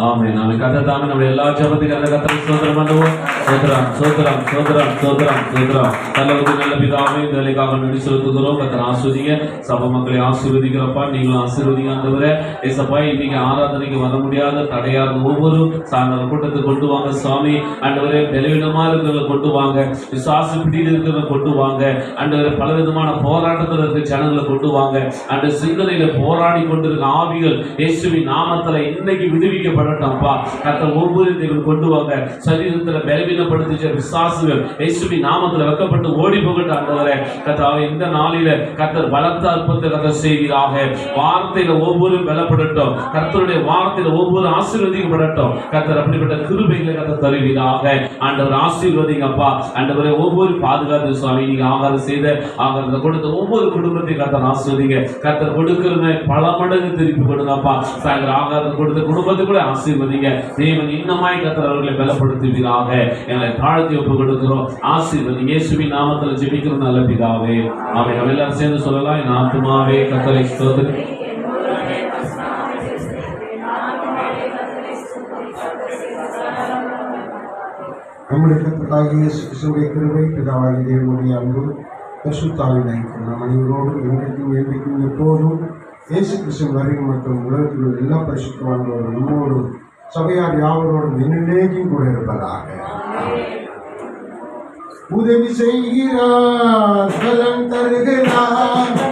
ஆமென். நாம கர்த்தர் தாமே நம்முடைய எல்லா ஜெபத்துக்கு கர்த்தரை ஸ்தோத்திரம் பண்ணுவோம். ஸ்தோத்திரம் ஸ்தோத்திரம் ஸ்தோத்திரம் ஸ்தோத்திரம் ஸ்தோத்திரம். நல்லவருக்கு நல்ல பிதாவே இந்த வேலைக்காக நன்றி செலுத்துகிறோம். கர்த்தர் ஆசீர்வதிங்க. சபை மக்களை ஆசீர்வதிக்கிறப்பா நீங்களும் ஆசீர்வதிங்க ஆண்டவரே. ஏசப்பா இன்னைக்கு ஆராதனைக்கு வர முடியாத தடையாக ஒவ்வொரு சாயந்தர கூட்டத்தை கொண்டு வாங்க சுவாமி. ஆண்டவரே பலவீனமா இருக்கிறவங்க கொண்டு வாங்க. விசுவாச பிடியில் இருக்கிறவங்க கொண்டு வாங்க ஆண்டவரே. பலவிதமான போராட்டத்தில் இருக்க ஜனங்களை கொண்டு வாங்க. அந்த சிந்தனையில போராடி கொண்டிருக்க ஆவிகள் இயேசுவின் நாமத்துல இன்னைக்கு விடுவிக்கப்படட்டும்பா. கர்த்தர் ஒவ்வொரு கொண்டு வாங்க. சரீரத்துல பலவீனப்படுத்திச்ச விசுவாசிகள் இயேசுவின் நாமத்துல வைக்கப்பட்டு ஓடி போகட்டும் ஆண்டவரே. கர்த்தாவே இந்த நாளில கர்த்தர் பலத்த அற்புதத்தை கர்த்தர் செய்வீராக. வார்த்தையில ஒவ்வொரு பலப்படட்டும். கர்த்தருடைய வார்த்தையில ஒவ்வொரு ஆசீர்வதிக்கப்படட்டும். கர்த்தர் அப்படிப்பட்ட கிருபைகளை கர்த்தர் தருவீராக. ஆண்டவர் ஆசீர்வதிங்கப்பா. ஆண்டவரே ஒவ்வொரு பாதுகாத்து சுவாமி நீங்க ஆகாரம் செய்த ஆகாரத்தை கொடுத்த ஒவ்வொரு குடும்பத்தையும் கர்த்தர் ஆசீர்வதிங்க. கர்த்தர் கொடுக்கிறத பல மடங்கு திருப்பி கொடுங்கப்பா. சாயந்தரம் ஆகாரத்தை கொடுத்த குடும்பத்தை தொடர்ந்து கூட ஆசீர்வதிங்க. தேவன் இன்னமாய் கர்த்தர் அவர்களை பலப்படுத்துவீராக. எங்களை தாழ்த்தி ஒப்பு கொடுக்கிறோம். ஆசீர்வதி இயேசுவின் நாமத்தில் ஜெபிக்கிறோம் நல்ல பிதாவே. ஆமென். நம்ம எல்லாரும் சேர்ந்து சொல்லலாம். என் ஆத்துமாவே கர்த்தரை ஸ்தோத்திரி. நம்முடைய கர்த்தராகிய இயேசு கிறிஸ்துவின் கிருபை, பிதாவாகிய தேவனுடைய அன்பு, பரிசுத்தாவின் ஐக்கியம் நம் அனைவரோடும் இன்றைக்கும் என்றைக்கும் எப்போதும் இயேசு கிறிஸ்துவின் வருகை மற்றும் உலகத்தில் உள்ள எல்லா பரிசுத்தவான்களோடும் நம்மோடும் சபையார் யாவரோடும் என்னென்னைக்கும் கூட இருப்பதாக. உதவி செய்கிறார், பலன் தருகிறார்,